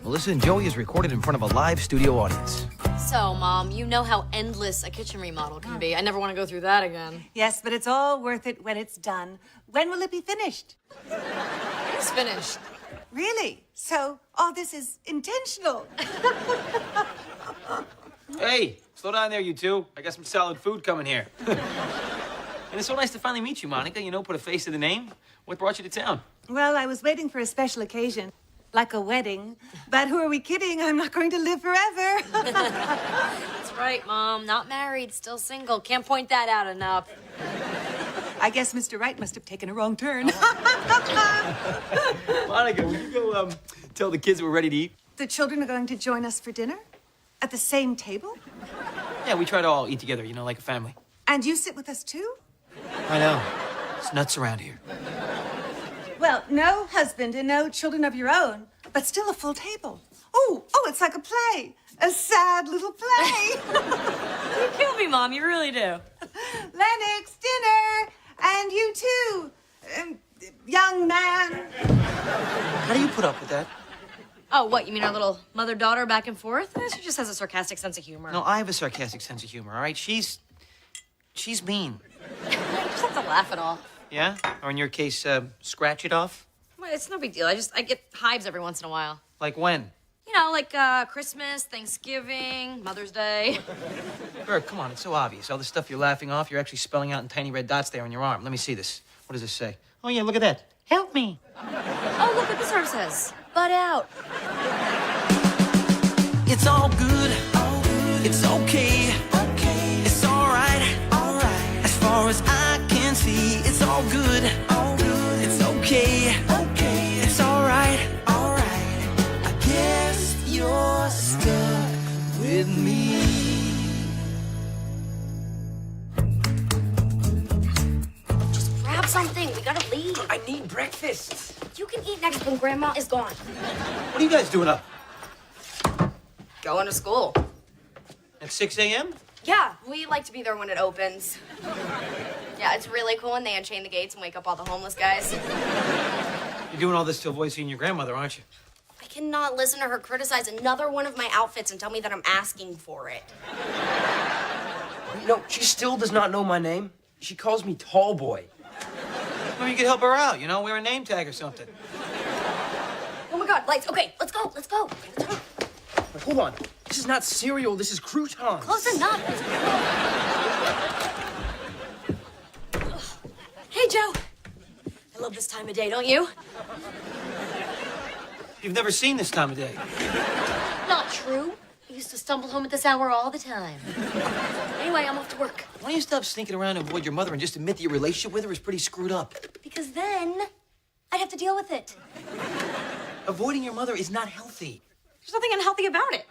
Melissa and Joey is recorded in front of a live studio audience. So, Mom, you know how endless a kitchen remodel can be. I never want to go through that again. Yes, but it's all worth it when it's done. When will it be finished? It's finished. Really? So all this is intentional. Hey, slow down there, you two. I got some solid food coming here. And it's so nice to finally meet you, Monica. You know, put a face to the name. What brought you to town? Well, I was waiting for a special occasion, like a wedding. But who are we kidding? I'm not going to live forever. That's right, Mom. Not married, still single. Can't point that out enough. I guess Mr. Wright must have taken a wrong turn. Monica, will you go tell the kids we're ready to eat? The children are going to join us for dinner? At the same table? Yeah, we try to all eat together, you know, like a family. And you sit with us too? I know. It's nuts around here. Well, no husband and no children of your own, but still a full table. Oh, it's like a play. A sad little play. You kill me, Mom. You really do. Lennox, dinner. And you too, young man. How do you put up with that? Oh, what? You mean our little mother-daughter back and forth? She just has a sarcastic sense of humor. No, I have a sarcastic sense of humor, all right? She's mean. You just have to laugh it off. Yeah? Or in your case, scratch it off? Well, it's no big deal. I get hives every once in a while. Like when? You know, like Christmas, Thanksgiving, Mother's Day. Bert, come on, it's so obvious. All the stuff you're laughing off, you're actually spelling out in tiny red dots there on your arm. Let me see this. What does this say? Oh, yeah, look at that. Help me. Oh, look what this arm says. Butt out. It's all good. It's okay. It's all right. As far as I can see, it's all good. It's okay. It's all right. I guess you're stuck with me. Grab something. We gotta leave. I need breakfast. You can eat next when Grandma is gone. What are you guys doing up? Going to school. At 6 a.m.? Yeah, we like to be there when it opens. Yeah, it's really cool when they unchain the gates and wake up all the homeless guys. You're doing all this to avoid seeing your grandmother, aren't you? I cannot listen to her criticize another one of my outfits and tell me that I'm asking for it. No, she still does not know my name. She calls me Tall Boy. Maybe you could help her out, you know, wear a name tag or something. Oh my God, lights. Okay, let's go. Wait, hold on. This is not cereal, this is croutons. Close enough. Hey, Joe. I love this time of day, don't you? You've never seen this time of day. Not true. I used to stumble home at this hour all the time. Anyway, I'm off to work. Why don't you stop sneaking around and avoid your mother and just admit that your relationship with her is pretty screwed up? Because then I'd have to deal with it. Avoiding your mother is not healthy. There's nothing unhealthy about it.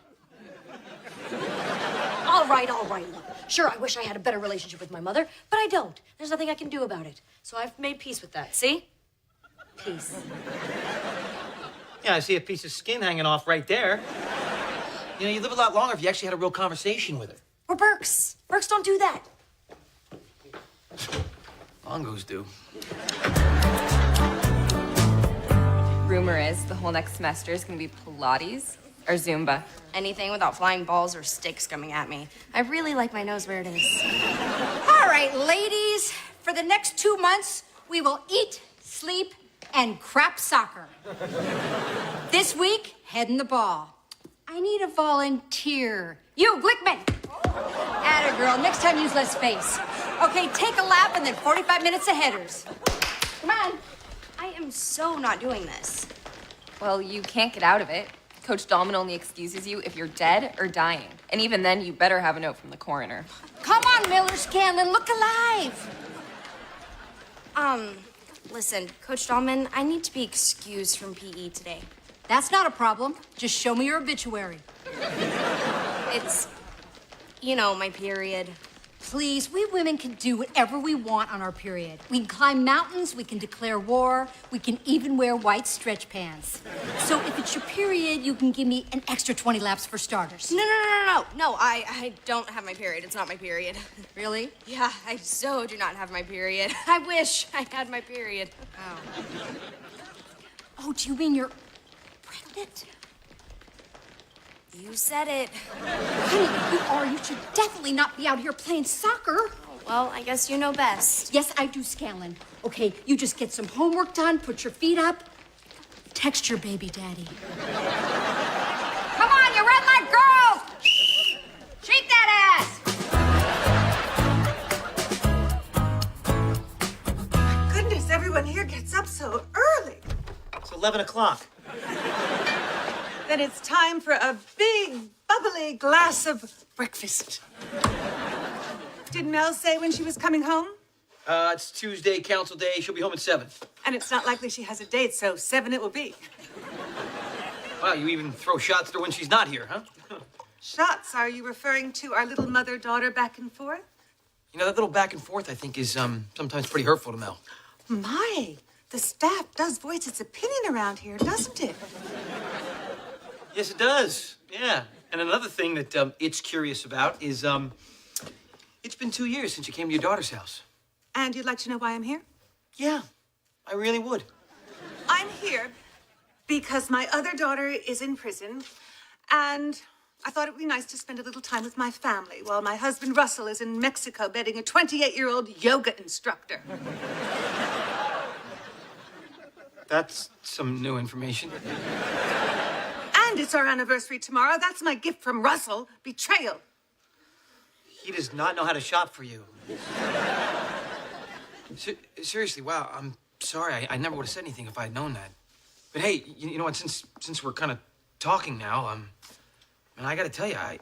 All right. Look, sure, I wish I had a better relationship with my mother, but I don't. There's nothing I can do about it. So I've made peace with that. See? Peace. Yeah, I see a piece of skin hanging off right there. You know, you'd live a lot longer if you actually had a real conversation with her. We're Burks. Burks don't do that. Bongos do. Rumor is the whole next semester is going to be Pilates or Zumba. Anything without flying balls or sticks coming at me. I really like my nose where it is. All right, ladies, for the next 2 months, we will eat, sleep, and crap soccer. This week, head in the ball. I need a volunteer. You, Glickman. Atta girl, next time use less space. Okay, take a lap and then 45 minutes of headers. Come on. I am so not doing this. Well, you can't get out of it. Coach Dahlman only excuses you if you're dead or dying. And even then, you better have a note from the coroner. Come on, Miller Scanlon, look alive. Listen, Coach Dahlman, I need to be excused from PE today. That's not a problem. Just show me your obituary. It's, you know, my period. Please, we women can do whatever we want on our period. We can climb mountains, we can declare war, we can even wear white stretch pants. So if it's your period, you can give me an extra 20 laps for starters. No, I don't have my period. It's not my period. Really? Yeah, I so do not have my period. I wish I had my period. Oh, do you mean you're pregnant? You said it. Honey, you should definitely not be out here playing soccer. Well, I guess you know best. Yes, I do, Scanlon. Okay, you just get some homework done, put your feet up, text your baby daddy. Come on, you red light girls! Shake that ass! Goodness, everyone here gets up so early. It's 11 o'clock. Then it's time for a big, bubbly glass of breakfast. Did Mel say when she was coming home? It's Tuesday, council day. She'll be home at 7. And it's not likely she has a date, so 7 it will be. Wow, you even throw shots at her when she's not here, huh? Shots, are you referring to our little mother-daughter back and forth? You know, that little back and forth, I think, is sometimes pretty hurtful to Mel. My, the staff does voice its opinion around here, doesn't it? Yes, it does. Yeah. And another thing that it's curious about is it's been 2 years since you came to your daughter's house. And you'd like to know why I'm here? Yeah, I really would. I'm here because my other daughter is in prison, and I thought it would be nice to spend a little time with my family while my husband Russell is in Mexico bedding a 28-year-old yoga instructor. That's some new information. And it's our anniversary tomorrow. That's my gift from Russell. Betrayal. He does not know how to shop for you. Seriously, wow, I'm sorry. I never would have said anything if I had known that. But hey, you know what? Since we're kind of talking now, and I got to tell you, I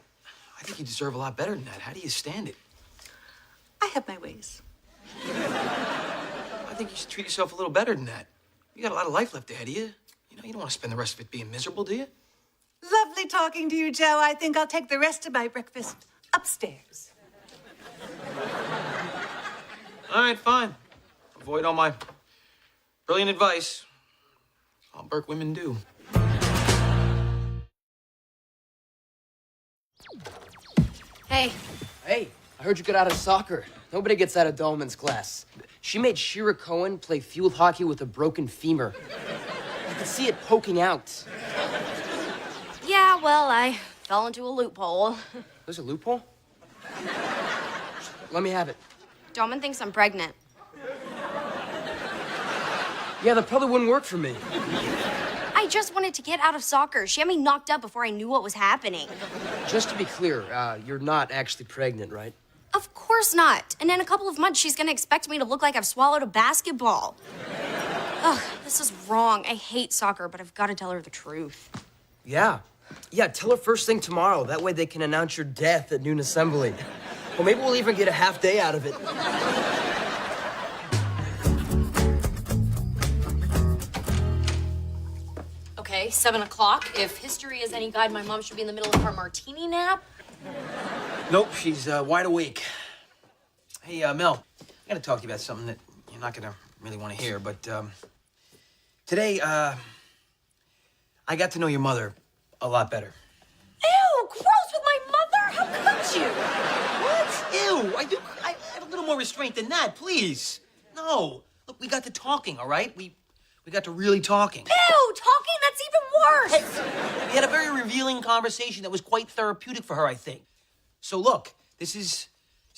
think you deserve a lot better than that. How do you stand it? I have my ways. I think you should treat yourself a little better than that. You got a lot of life left ahead of you. You know, you don't want to spend the rest of it being miserable, do you? Lovely talking to you, Joe. I think I'll take the rest of my breakfast upstairs. All right, fine. Avoid all my brilliant advice. All Burke women do. Hey, Hey, I heard you got out of soccer. Nobody gets out of Dolman's class. She made Shira Cohen play field hockey with a broken femur. You could see it poking out. yeah, well, I fell into a loophole. There's a loophole? Let me have it. Dolman thinks I'm pregnant. Yeah, that probably wouldn't work for me. I just wanted to get out of soccer. She had me knocked up before I knew what was happening. Just to be clear, you're not actually pregnant, right? Of course not. And in a couple of months, she's gonna expect me to look like I've swallowed a basketball. Ugh, this is wrong. I hate soccer, but I've got to tell her the truth. Yeah. Yeah, tell her first thing tomorrow. That way they can announce your death at noon assembly. Well, maybe we'll even get a half day out of it. Okay, 7 o'clock. If history is any guide, my mom should be in the middle of her martini nap. Nope, she's wide awake. Hey, Mel, I gotta talk to you about something that you're not gonna really want to hear, but today, I got to know your mother a lot better. Ew, gross with my mother? How could you? What? Ew, I have a little more restraint than that, please. No, look, we got to talking, all right? We got to really talking. Ew, talking? That's even worse. We had a very revealing conversation that was quite therapeutic for her, I think. So look, it's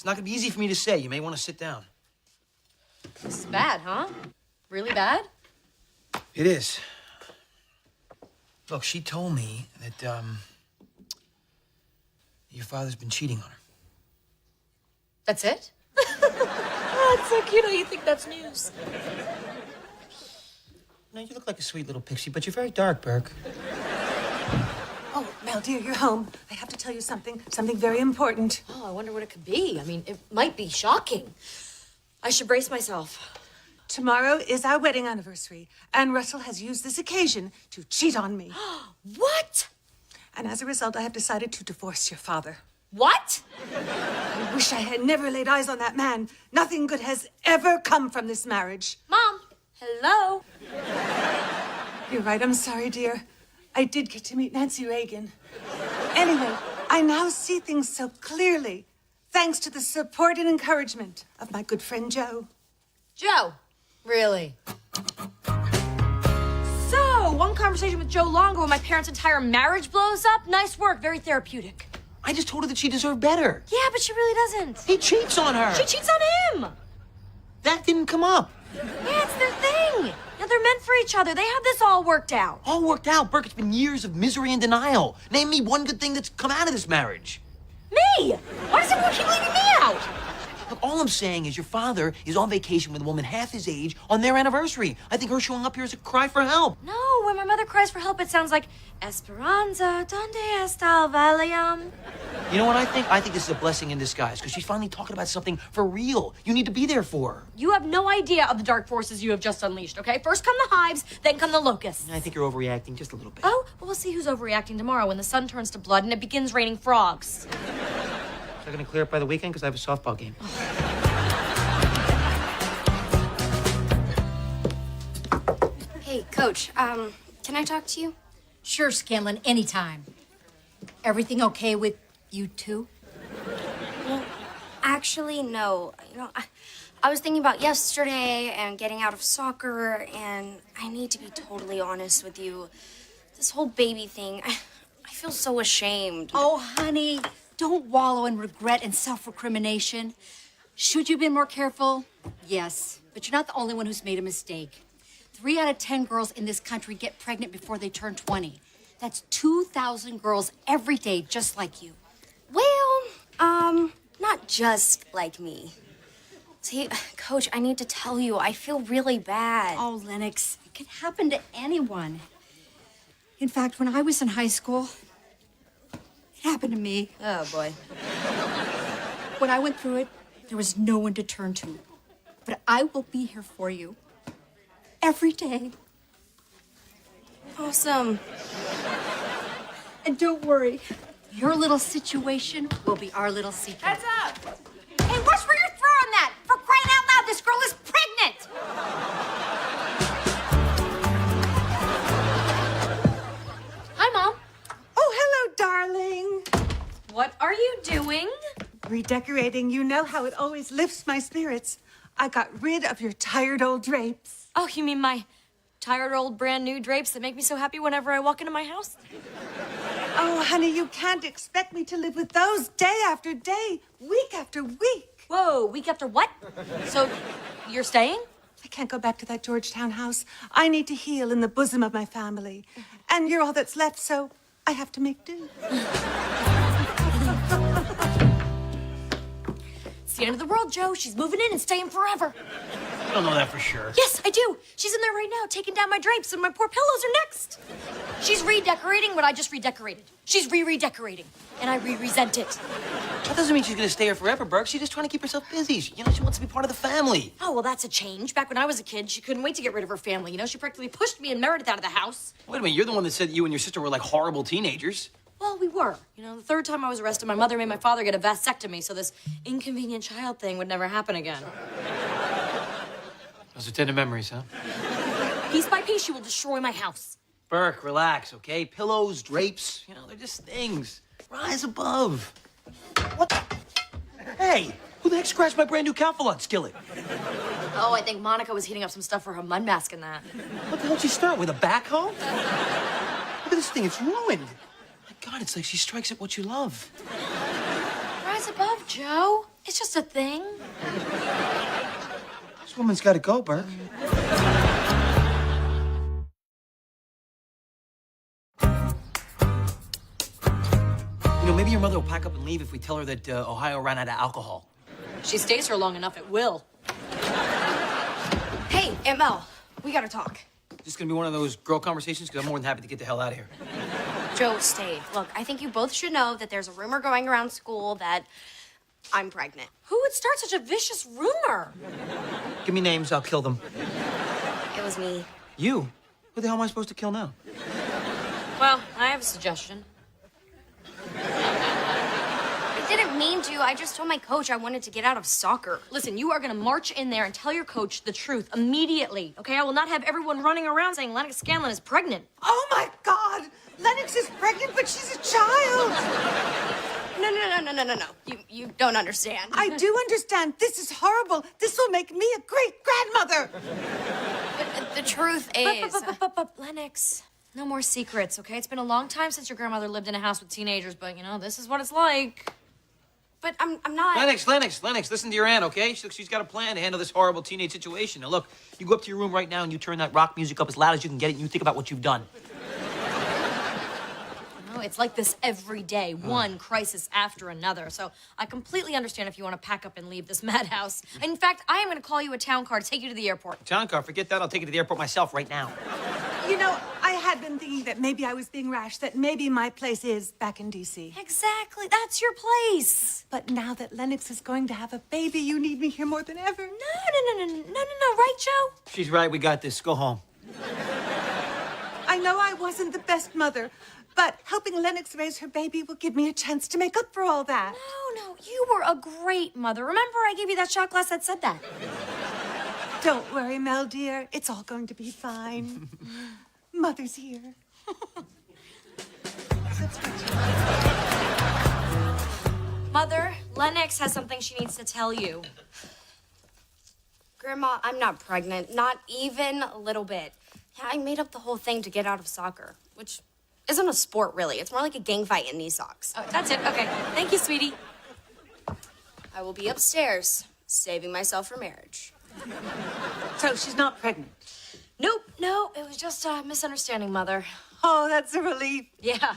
not gonna be easy for me to say. You may want to sit down. This is bad, huh? Really bad? It is. Look, she told me that, your father's been cheating on her. That's it? Oh, it's so cute how you think that's news. No, you look like a sweet little pixie, but you're very dark, Burke. Oh, Mel, dear, you're home. I have to tell you something very important. Oh, I wonder what it could be. I mean, it might be shocking. I should brace myself. Tomorrow is our wedding anniversary, and Russell has used this occasion to cheat on me. What? And as a result, I have decided to divorce your father. What? I wish I had never laid eyes on that man. Nothing good has ever come from this marriage. Mom, hello? You're right, I'm sorry, dear. I did get to meet Nancy Reagan. Anyway, I now see things so clearly, thanks to the support and encouragement of my good friend Joe. Joe, really? So, one conversation conversation with Joe Longo when my parents' entire marriage blows up. Nice work, very therapeutic. I just told her that she deserved better. Yeah, but she really doesn't. He cheats on her. She cheats on him. That didn't come up. Yeah, it's their thing. Yeah, they're meant for each other. They have this all worked out. All worked out, Burke. It's been years of misery and denial. Name me one good thing that's come out of this marriage. Me? Why does everyone keep leaving me out? Look, all I'm saying is your father is on vacation with a woman half his age on their anniversary. I think her showing up here is a cry for help. No, when my mother cries for help, it sounds like Esperanza, donde está Valium? You know what I think? I think this is a blessing in disguise because she's finally talking about something for real. You need to be there for her. You have no idea of the dark forces you have just unleashed, okay? First come the hives, then come the locusts. I think you're overreacting just a little bit. Oh, well, we'll see who's overreacting tomorrow when the sun turns to blood and it begins raining frogs. Is that going to clear up by the weekend? Because I have a softball game. Hey, Coach, can I talk to you? Sure, Scanlon, anytime. Everything okay with you two? Actually, no. You know, I was thinking about yesterday and getting out of soccer, and I need to be totally honest with you. This whole baby thing, I feel so ashamed. Oh, honey, don't wallow in regret and self-recrimination. Should you have been more careful? Yes, but you're not the only one who's made a mistake. 3 out of 10 girls in this country get pregnant before they turn 20. That's 2,000 girls every day just like you. Well, not just like me. See, Coach, I need to tell you, I feel really bad. Oh, Lennox, it can happen to anyone. In fact, when I was in high school, it happened to me. Oh, boy. When I went through it, there was no one to turn to. But I will be here for you. Every day. Awesome. And don't worry, your little situation will be our little secret. Heads up! Hey, watch where you're throwing that! For crying out loud, this girl is pregnant! Hi, Mom. Oh, hello, darling. What are you doing? Redecorating. You know how it always lifts my spirits. I got rid of your tired old drapes. Oh, you mean my tired old brand new drapes that make me so happy whenever I walk into my house? Oh, honey, you can't expect me to live with those day after day, week after week. Whoa, week after what? So, you're staying? I can't go back to that Georgetown house. I need to heal in the bosom of my family. And you're all that's left, so I have to make do. It's the end of the world, Joe. She's moving in and staying forever. I don't know that for sure. Yes, I do. She's in there right now, taking down my drapes, and my poor pillows are next. She's redecorating what I just redecorated. She's redecorating, and I resent it. That doesn't mean she's going to stay here forever, Burke. She's just trying to keep herself busy. She wants to be part of the family. Oh, well, that's a change. Back when I was a kid, she couldn't wait to get rid of her family. You know, she practically pushed me and Meredith out of the house. Wait a minute. You're the one that said that you and your sister were like horrible teenagers. Well, we were. You know, the third time I was arrested, my mother made my father get a vasectomy, so this inconvenient child thing would never happen again. Those are tender memories, huh? Piece by piece, she will destroy my house. Burke, relax, okay? Pillows, drapes, they're just things. Rise above. What the? Hey, who the heck scratched my brand new Calphalon skillet? Oh, I think Monica was heating up some stuff for her mud mask in that. What the hell did she start with, a backhoe? Look at this thing, it's ruined. My God, it's like she strikes at what you love. Rise above, Joe. It's just a thing. This woman's got to go, Burke. Maybe your mother will pack up and leave if we tell her that Ohio ran out of alcohol. She stays here long enough, it will. Hey, Aunt Mel, we gotta talk. Is this gonna be one of those girl conversations? Because I'm more than happy to get the hell out of here. Joe, stay. Look, I think you both should know that there's a rumor going around school that I'm pregnant. Who would start such a vicious rumor? Give me names, I'll kill them. It was me. You? Who the hell am I supposed to kill now? Well, I have a suggestion. I didn't mean to. I just told my coach I wanted to get out of soccer. Listen, you are gonna march in there and tell your coach the truth immediately, okay? I will not have everyone running around saying Lennox Scanlon is pregnant. Oh, my God! Lennox is pregnant, but she's a child! No. You don't understand. I do understand. This is horrible. This will make me a great grandmother. The truth is... But, Lennox, No more secrets, okay? It's been a long time since your grandmother lived in a house with teenagers, but, you know, this is what it's like. But I'm not... Lennox, listen to your aunt, okay? She's got a plan to handle this horrible teenage situation. Now, look, you go up to your room right now and you turn that rock music up as loud as you can get it and you think about what you've done. No, it's like this every day, one crisis after another. So I completely understand if you want to pack up and leave this madhouse. In fact, I am going to call you a town car to take you to the airport. Town car, forget that. I'll take you to the airport myself right now. You know, I had been thinking that maybe I was being rash, that maybe my place is back in D.C. Exactly. That's your place. But now that Lennox is going to have a baby, you need me here more than ever. No. Right, Joe? She's right. We got this. Go home. I know I wasn't the best mother, but helping Lennox raise her baby will give me a chance to make up for all that. No. You were a great mother. Remember, I gave you that shot glass that said that. Don't worry, Mel, dear. It's all going to be fine. Mother's here. Mother, Lennox has something she needs to tell you. Grandma, I'm not pregnant. Not even a little bit. Yeah, I made up the whole thing to get out of soccer, which isn't a sport, really. It's more like a gang fight in these socks. Oh, that's it. Okay. Thank you, sweetie. I will be upstairs, saving myself for marriage. So she's not pregnant? Nope. No, it was just a misunderstanding, Mother. Oh, that's a relief. Yeah.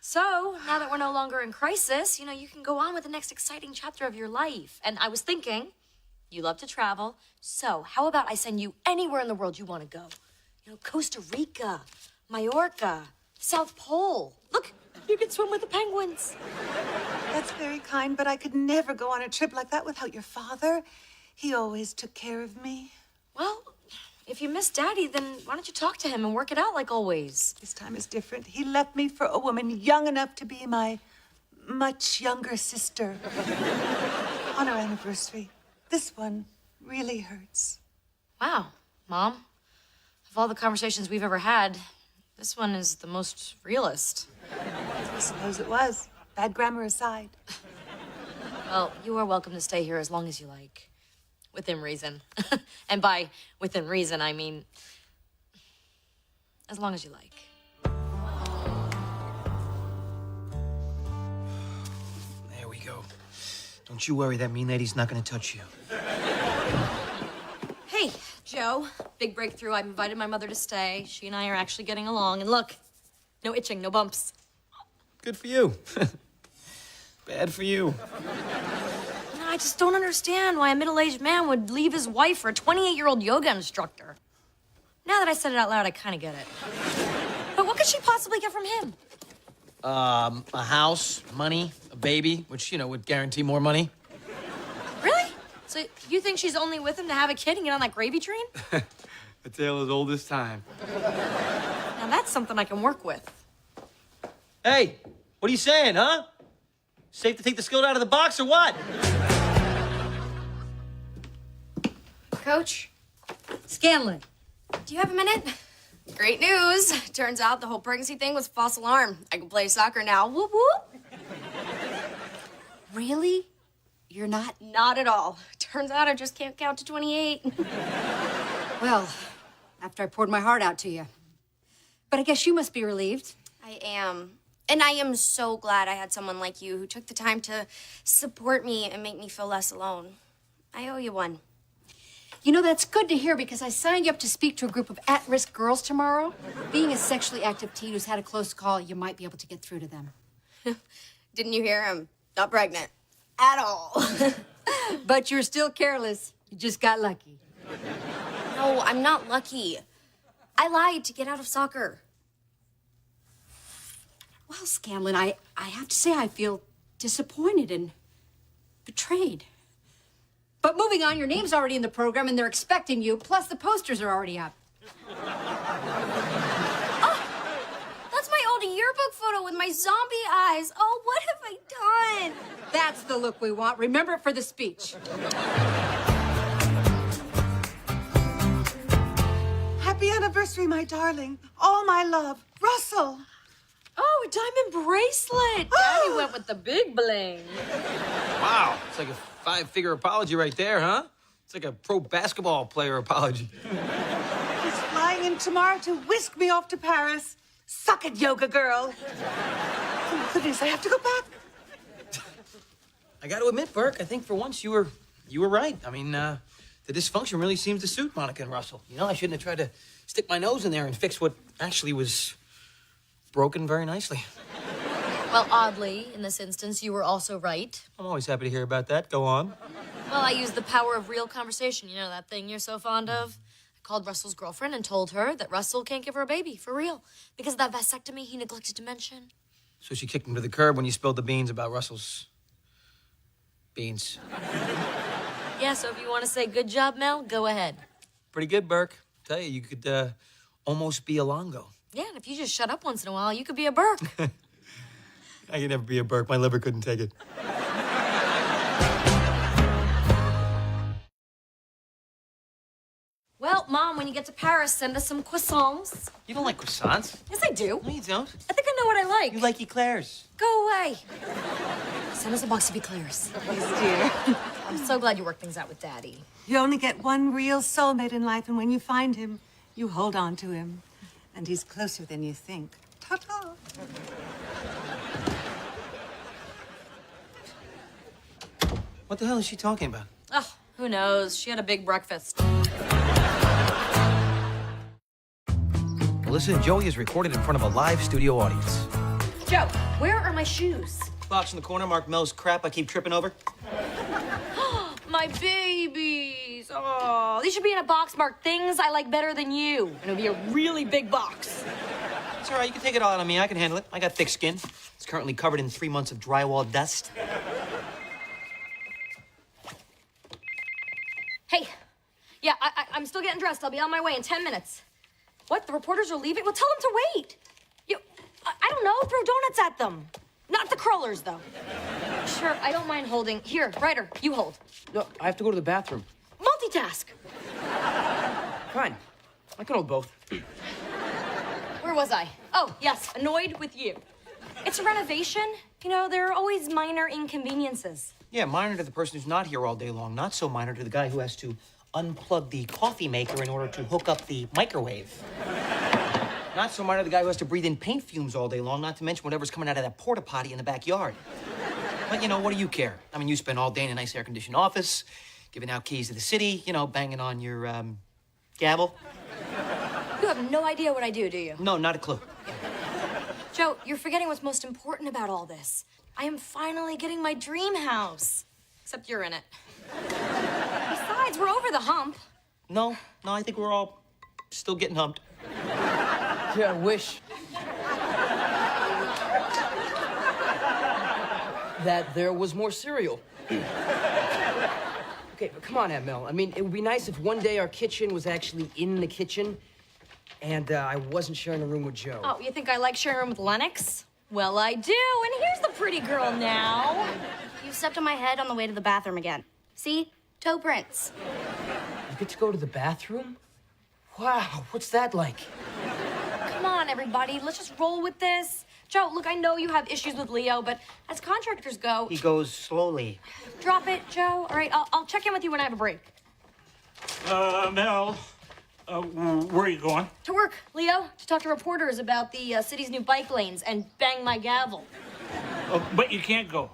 So, now that we're no longer in crisis, you know, you can go on with the next exciting chapter of your life. And I was thinking, you love to travel, so how about I send you anywhere in the world you want to go? You know, Costa Rica, Mallorca, South Pole. Look, you can swim with the penguins. That's very kind, but I could never go on a trip like that without your father. He always took care of me. Well, if you miss Daddy, then why don't you talk to him and work it out like always? This time is different. He left me for a woman young enough to be my much younger sister. On our anniversary. This one really hurts. Wow, Mom. Of all the conversations we've ever had, this one is the most realist. I suppose it was. Bad grammar aside. Well, you are welcome to stay here as long as you like. Within reason. And by within reason, I mean as long as you like. There we go. Don't you worry, that mean lady's not gonna touch you. Hey, Joe. Big breakthrough. I've invited my mother to stay. She and I are actually getting along. And look, no itching, no bumps. Good for you. Bad for you. I just don't understand why a middle-aged man would leave his wife for a 28-year-old yoga instructor. Now that I said it out loud, I kind of get it. But what could she possibly get from him? A house, money, a baby, which, you know, would guarantee more money. Really? So you think she's only with him to have a kid and get on that gravy train? A tale as old as time. Now that's something I can work with. Hey, what are you saying, huh? Safe to take the skillet out of the box or what? Coach, Scanlon. do you have a minute? Great news. Turns out the whole pregnancy thing was a false alarm. I can play soccer now. Whoop, whoop. Really? You're not? Not at all. Turns out I just can't count to 28. Well, after I poured my heart out to you. But I guess you must be relieved. I am. And I am so glad I had someone like you who took the time to support me and make me feel less alone. I owe you one. You know, that's good to hear because I signed you up to speak to a group of at-risk girls tomorrow. Being a sexually active teen who's had a close call, you might be able to get through to them. Didn't you hear? I'm not pregnant. At all. But you're still careless. You just got lucky. No, I'm not lucky. I lied to get out of soccer. Well, Scanlon, I have to say I feel disappointed and betrayed. But moving on, your name's already in the program and they're expecting you, plus the posters are already up. Oh, that's my old yearbook photo with my zombie eyes. Oh, what have I done? That's the look we want. Remember it for the speech. Happy anniversary, my darling. All my love. Russell. Oh, a diamond bracelet. Daddy went with the big bling. Wow, it's like a 5-figure apology right there, huh? It's like a pro basketball player apology. He's flying in tomorrow to whisk me off to Paris. Suck it, yoga girl. Oh, goodness, I have to go back. I got to admit, Burke, I think for once you were right. I mean, the dysfunction really seems to suit Monica and Russell. You know, I shouldn't have tried to stick my nose in there and fix what actually was broken very nicely. Well, oddly, in this instance, you were also right. I'm always happy to hear about that. Go on. Well, I used the power of real conversation. You know, that thing you're so fond of? I called Russell's girlfriend and told her that Russell can't give her a baby, for real. Because of that vasectomy he neglected to mention. So she kicked him to the curb when you spilled the beans about Russell's beans. Yeah, so if you want to say good job, Mel, go ahead. Pretty good, Burke. Tell you, you could almost be a Longo. Yeah, and if you just shut up once in a while, you could be a Burke. I could never be a Burke. My liver couldn't take it. Well, Mom, when you get to Paris, send us some croissants. You don't like croissants? Yes, I do. No, you don't. I think I know what I like. You like eclairs. Go away. Send us a box of eclairs. Yes, dear. I'm so glad you worked things out with Daddy. You only get one real soulmate in life, and when you find him, you hold on to him. And he's closer than you think. Ta-ta. What the hell is she talking about? Oh, who knows? She had a big breakfast. Melissa and Joey is recorded in front of a live studio audience. Joe, where are my shoes? Box in the corner marked Mel's crap I keep tripping over. My babies. Oh, these should be in a box marked things I like better than you. And it'll be a really big box. It's all right. You can take it all out on me. I can handle it. I got thick skin. It's currently covered in 3 months of drywall dust. Hey, yeah, I'm still getting dressed. I'll be on my way in 10 minutes. What, the reporters are leaving? Well, tell them to wait. I don't know, throw donuts at them. Not the crawlers, though. Sure, I don't mind holding. Here, Ryder, you hold. No, I have to go to the bathroom. Multitask. Fine. I can hold both. Where was I? Oh, yes, annoyed with you. It's a renovation. You know, there are always minor inconveniences. Yeah, minor to the person who's not here all day long. Not so minor to the guy who has to unplug the coffee maker in order to hook up the microwave. Not so minor to the guy who has to breathe in paint fumes all day long, not to mention whatever's coming out of that porta potty in the backyard. But, you know, what do you care? I mean, you spend all day in a nice air-conditioned office, giving out keys to the city, you know, banging on your, gavel. You have no idea what I do you? No, not a clue. Joe, you're forgetting what's most important about all this. I am finally getting my dream house. Except you're in it. Besides, we're over the hump. No, I think we're all still getting humped. Yeah, I wish that there was more cereal. Okay, but come on, Aunt Mel. I mean, it would be nice if one day our kitchen was actually in the kitchen and I wasn't sharing a room with Joe. Oh, you think I like sharing a room with Lennox? Well, I do, and here's the pretty girl now. You stepped on my head on the way to the bathroom again. See? Toe prints. You get to go to the bathroom? Wow, what's that like? Come on, everybody, let's just roll with this. Joe, look, I know you have issues with Leo, but as contractors go... He goes slowly. Drop it, Joe. All right, I'll check in with you when I have a break. Mel, where are you going? To work, Leo, to talk to reporters about the city's new bike lanes and bang my gavel. Oh, but you can't go.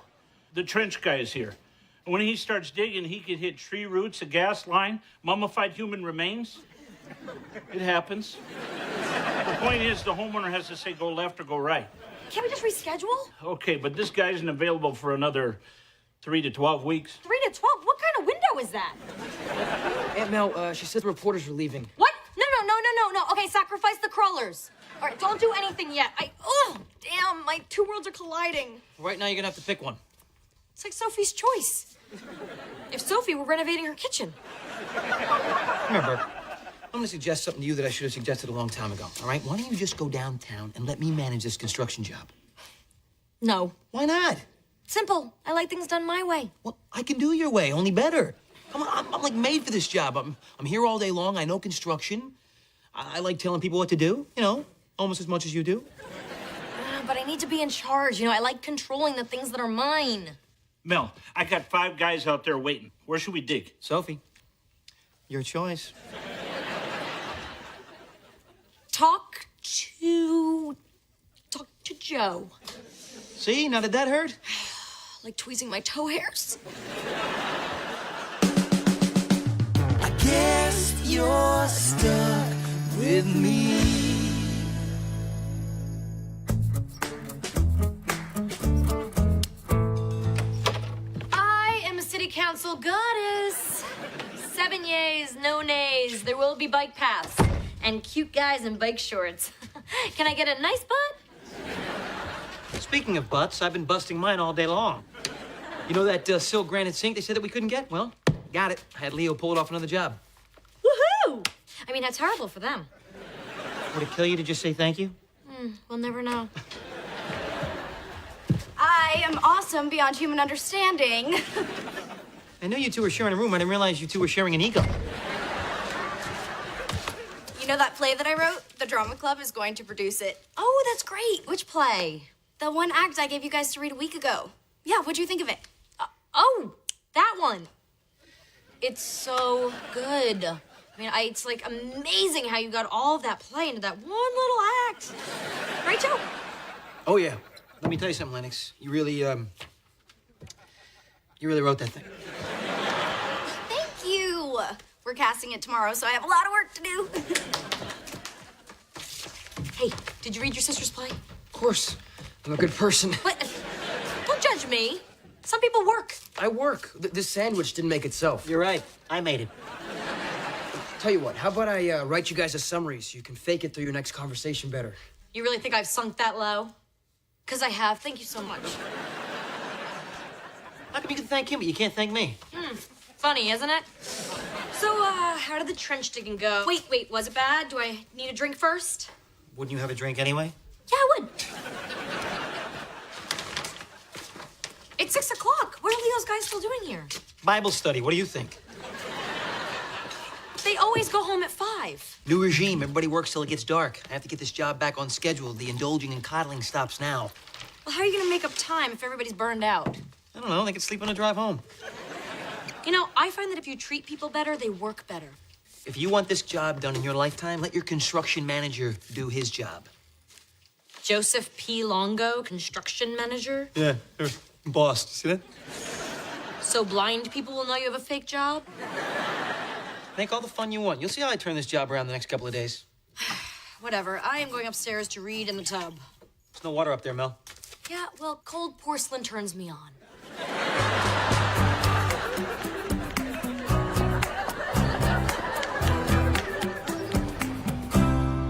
The trench guy is here. And when he starts digging, he could hit tree roots, a gas line, mummified human remains. It happens. The point is, the homeowner has to say go left or go right. Can't we just reschedule? Okay, but this guy isn't available for another 3 to 12 weeks. 3 to 12? What kind of window is that? Aunt Mel, she said the reporters are leaving. What? No. Okay, sacrifice the crawlers. All right, don't do anything yet. Oh, damn, my two worlds are colliding. Right now, you're gonna have to pick one. It's like Sophie's choice. If Sophie were renovating her kitchen. Remember, I'm gonna suggest something to you that I should have suggested a long time ago, all right? Why don't you just go downtown and let me manage this construction job? No. Why not? Simple. I like things done my way. Well, I can do your way, only better. Come on, I'm like made for this job. I'm here all day long. I know construction. I like telling people what to do, you know, almost as much as you do. But I need to be in charge. You know, I like controlling the things that are mine. Mel, I got 5 guys out there waiting. Where should we dig? Sophie, your choice. Talk to Joe. See, now did that hurt? Like tweezing my toe hairs. I guess you're stuck with me. I am a city council goddess. 7 yays, no nays. There will be bike paths and cute guys in bike shorts. Can I get a nice butt? Speaking of butts, I've been busting mine all day long. You know that silk granite sink they said that we couldn't get? Well, got it. I had Leo pull it off another job. Woohoo! I mean, how terrible for them. Would it kill you to just say thank you? We'll never know. I am awesome beyond human understanding. I knew you two were sharing a room. I didn't realize you two were sharing an ego. You know that play that I wrote? The drama club is going to produce it. Oh, that's great. Which play? The one act I gave you guys to read a week ago. Yeah, what'd you think of it? Oh, that one. It's so good. I mean, it's like amazing how you got all of that play into that one little act. Right, Joe? Oh, yeah. Let me tell you something, Lennox. You really wrote that thing. Thank you. We're casting it tomorrow, so I have a lot of work to do. Hey, did you read your sister's play? Of course. I'm a good person. What? Don't judge me. Some people work. I work. This sandwich didn't make itself. You're right. I made it. Tell you what, how about I write you guys a summary so you can fake it through your next conversation better? You really think I've sunk that low? Because I have. Thank you so much. How come you can thank him, but you can't thank me? Funny, isn't it? So, how did the trench digging go? Wait, was it bad? Do I need a drink first? Wouldn't you have a drink anyway? Yeah, I would. It's 6 o'clock. What are Leo's guys still doing here? Bible study. What do you think? They always go home at 5. New regime. Everybody works till it gets dark. I have to get this job back on schedule. The indulging and coddling stops now. Well, how are you gonna make up time if everybody's burned out? I don't know. They could sleep on the drive home. You know, I find that if you treat people better, they work better. If you want this job done in your lifetime, let your construction manager do his job. Joseph P. Longo, construction manager. Yeah, boss. See that? So blind people will know you have a fake job? Make all the fun you want. You'll see how I turn this job around the next couple of days. Whatever. I am going upstairs to read in the tub. There's no water up there, Mel. Yeah, well, cold porcelain turns me on.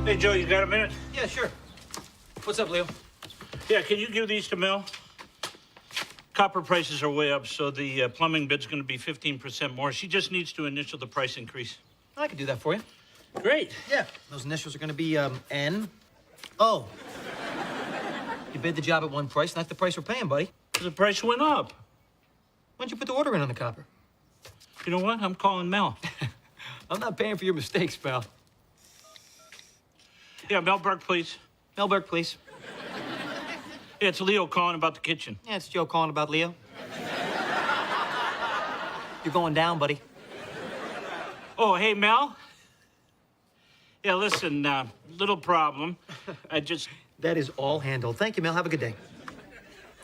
Hey, Joe, you got a minute? Yeah, sure. What's up, Leo? Yeah, can you give these to Mel? Copper prices are way up, so the plumbing bid's going to be 15% more. She just needs to initial the price increase. I could do that for you. Great. Yeah. Those initials are going to be N-O. You bid the job at one price, and that's the price we're paying, buddy. The price went up. When'd you put the order in on the copper? You know what? I'm calling Mel. I'm not paying for your mistakes, pal. Yeah, Mel Burke, please. Mel Burke, please. Yeah, it's Leo calling about the kitchen. Yeah, it's Joe calling about Leo. You're going down, buddy. Oh, hey, Mel? Yeah, listen, little problem. I just... That is all handled. Thank you, Mel. Have a good day.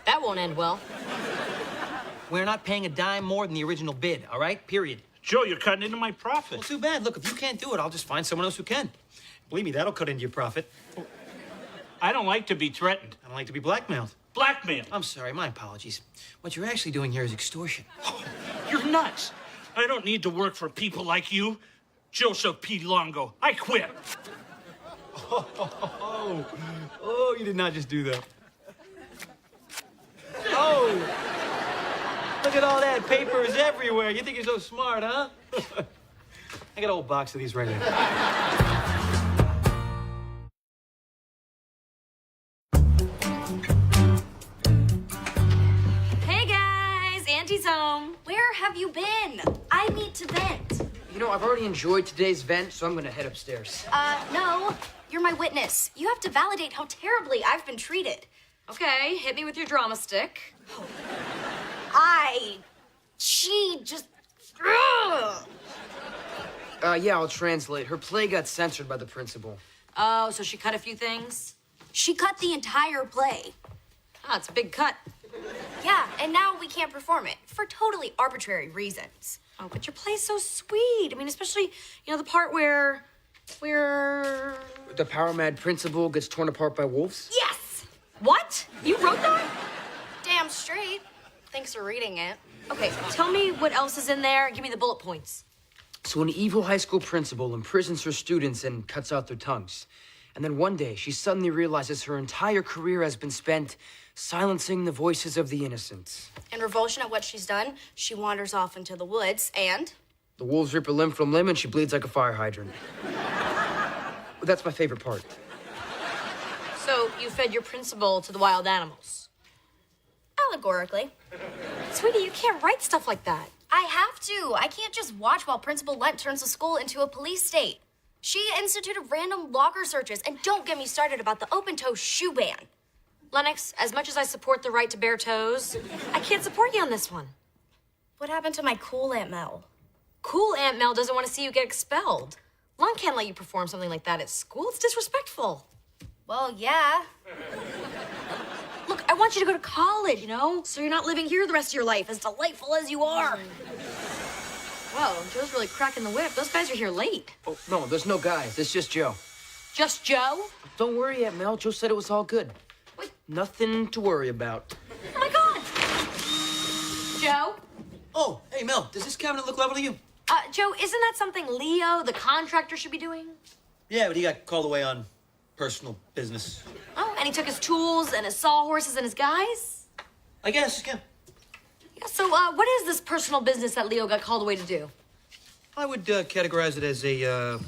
That won't end well. We're not paying a dime more than the original bid, all right? Period. Joe, you're cutting into my profit. Well, too bad. Look, if you can't do it, I'll just find someone else who can. Believe me, that'll cut into your profit. I don't like to be threatened. I don't like to be blackmailed. Blackmail. I'm sorry, my apologies. What you're actually doing here is extortion. You're nuts. I don't need to work for people like you. Joseph P. Longo. I quit. Oh, you did not just do that. Oh! Look at all that. Papers everywhere. You think you're so smart, huh? I got a whole box of these right here. Hey, guys. Auntie's home. Where have you been? I need to vent. You know, I've already enjoyed today's vent, so I'm gonna head upstairs. No. You're my witness. You have to validate how terribly I've been treated. Okay, hit me with your drama stick. She just... Yeah, I'll translate. Her play got censored by the principal. Oh, so she cut a few things? She cut the entire play. Ah, it's a big cut. Yeah, and now we can't perform it for totally arbitrary reasons. Oh, but your play's so sweet. I mean, especially, the part where... The power mad principal gets torn apart by wolves? Yes! What? You wrote that? Damn straight. Thanks for reading it. Okay, tell me what else is in there. Give me the bullet points. So an evil high school principal imprisons her students and cuts out their tongues. And then one day, she suddenly realizes her entire career has been spent silencing the voices of the innocent. In revulsion at what she's done, she wanders off into the woods and... The wolves rip her limb from limb and she bleeds like a fire hydrant. But that's my favorite part. So you fed your principal to the wild animals. Allegorically. Sweetie, you can't write stuff like that. I have to. I can't just watch while Principal Lent turns the school into a police state. She instituted random locker searches, and don't get me started about the open-toe shoe ban. Lennox, as much as I support the right to bare toes, I can't support you on this one. What happened to my cool Aunt Mel? Cool Aunt Mel doesn't want to see you get expelled. Lon can't let you perform something like that at school. It's disrespectful. Well, yeah. Look, I want you to go to college, so you're not living here the rest of your life, as delightful as you are. Whoa, Joe's really cracking the whip. Those guys are here late. Oh, no, there's no guys. It's just Joe. Just Joe? Don't worry, Aunt Mel. Joe said it was all good. Wait. Nothing to worry about. Oh, my God. Joe? Oh, hey, Mel, does this cabinet look level to you? Joe, isn't that something Leo, the contractor, should be doing? Yeah, but he got called away on personal business. Oh, and he took his tools and his sawhorses and his guys? I guess, yeah. Yeah, so, what is this personal business that Leo got called away to do? I would categorize it as a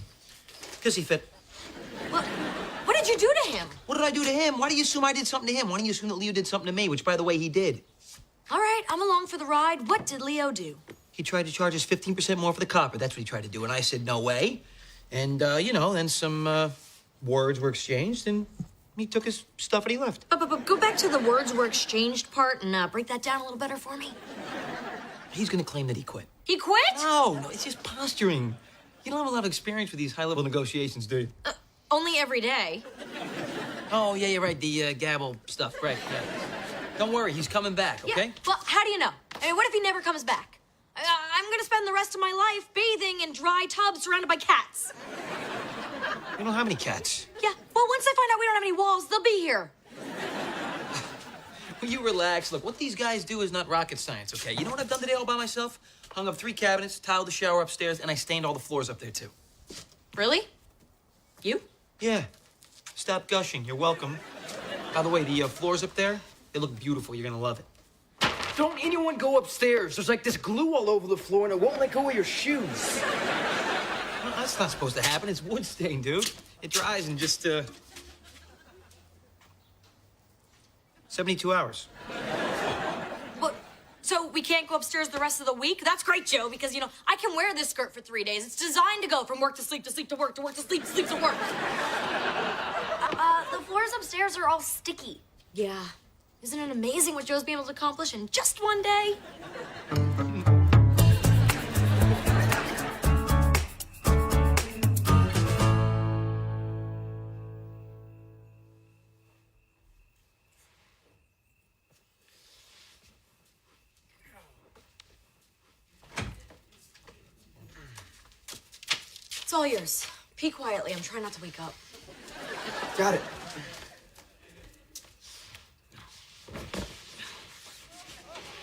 pissy fit. What did you do to him? What did I do to him? Why do you assume I did something to him? Why don't you assume that Leo did something to me, which, by the way, he did? All right, I'm along for the ride. What did Leo do? He tried to charge us 15% more for the copper. That's what he tried to do. And I said, no way. And, then some words were exchanged, and he took his stuff and he left. But go back to the words were exchanged part and break that down a little better for me. He's going to claim that he quit. He quit? No, it's just posturing. You don't have a lot of experience with these high-level negotiations, do you? Only every day. Oh, yeah, you're right. The gavel stuff, right. Yeah. Don't worry, he's coming back, okay? Yeah. Well, how do you know? I mean, what if he never comes back? I'm gonna spend the rest of my life bathing in dry tubs surrounded by cats. You don't have any cats. Yeah, well, once I find out we don't have any walls, they'll be here. Will you relax? Look, what these guys do is not rocket science, okay? You know what I've done today all by myself? Hung up 3 cabinets, tiled the shower upstairs, and I stained all the floors up there, too. Really? You? Yeah. Stop gushing. You're welcome. By the way, the floors up there, they look beautiful. You're gonna love it. Don't anyone go upstairs. There's like this glue all over the floor and it won't let go of your shoes. Well, that's not supposed to happen. It's wood stain, dude. It dries in just, 72 hours. What? So we can't go upstairs the rest of the week? That's great, Joe, because, I can wear this skirt for 3 days. It's designed to go from work to sleep to sleep to work to work to sleep to sleep to work. The floors upstairs are all sticky. Yeah. Isn't it amazing what Joe's been able to accomplish in just one day? It's all yours. Pee quietly. I'm trying not to wake up. Got it.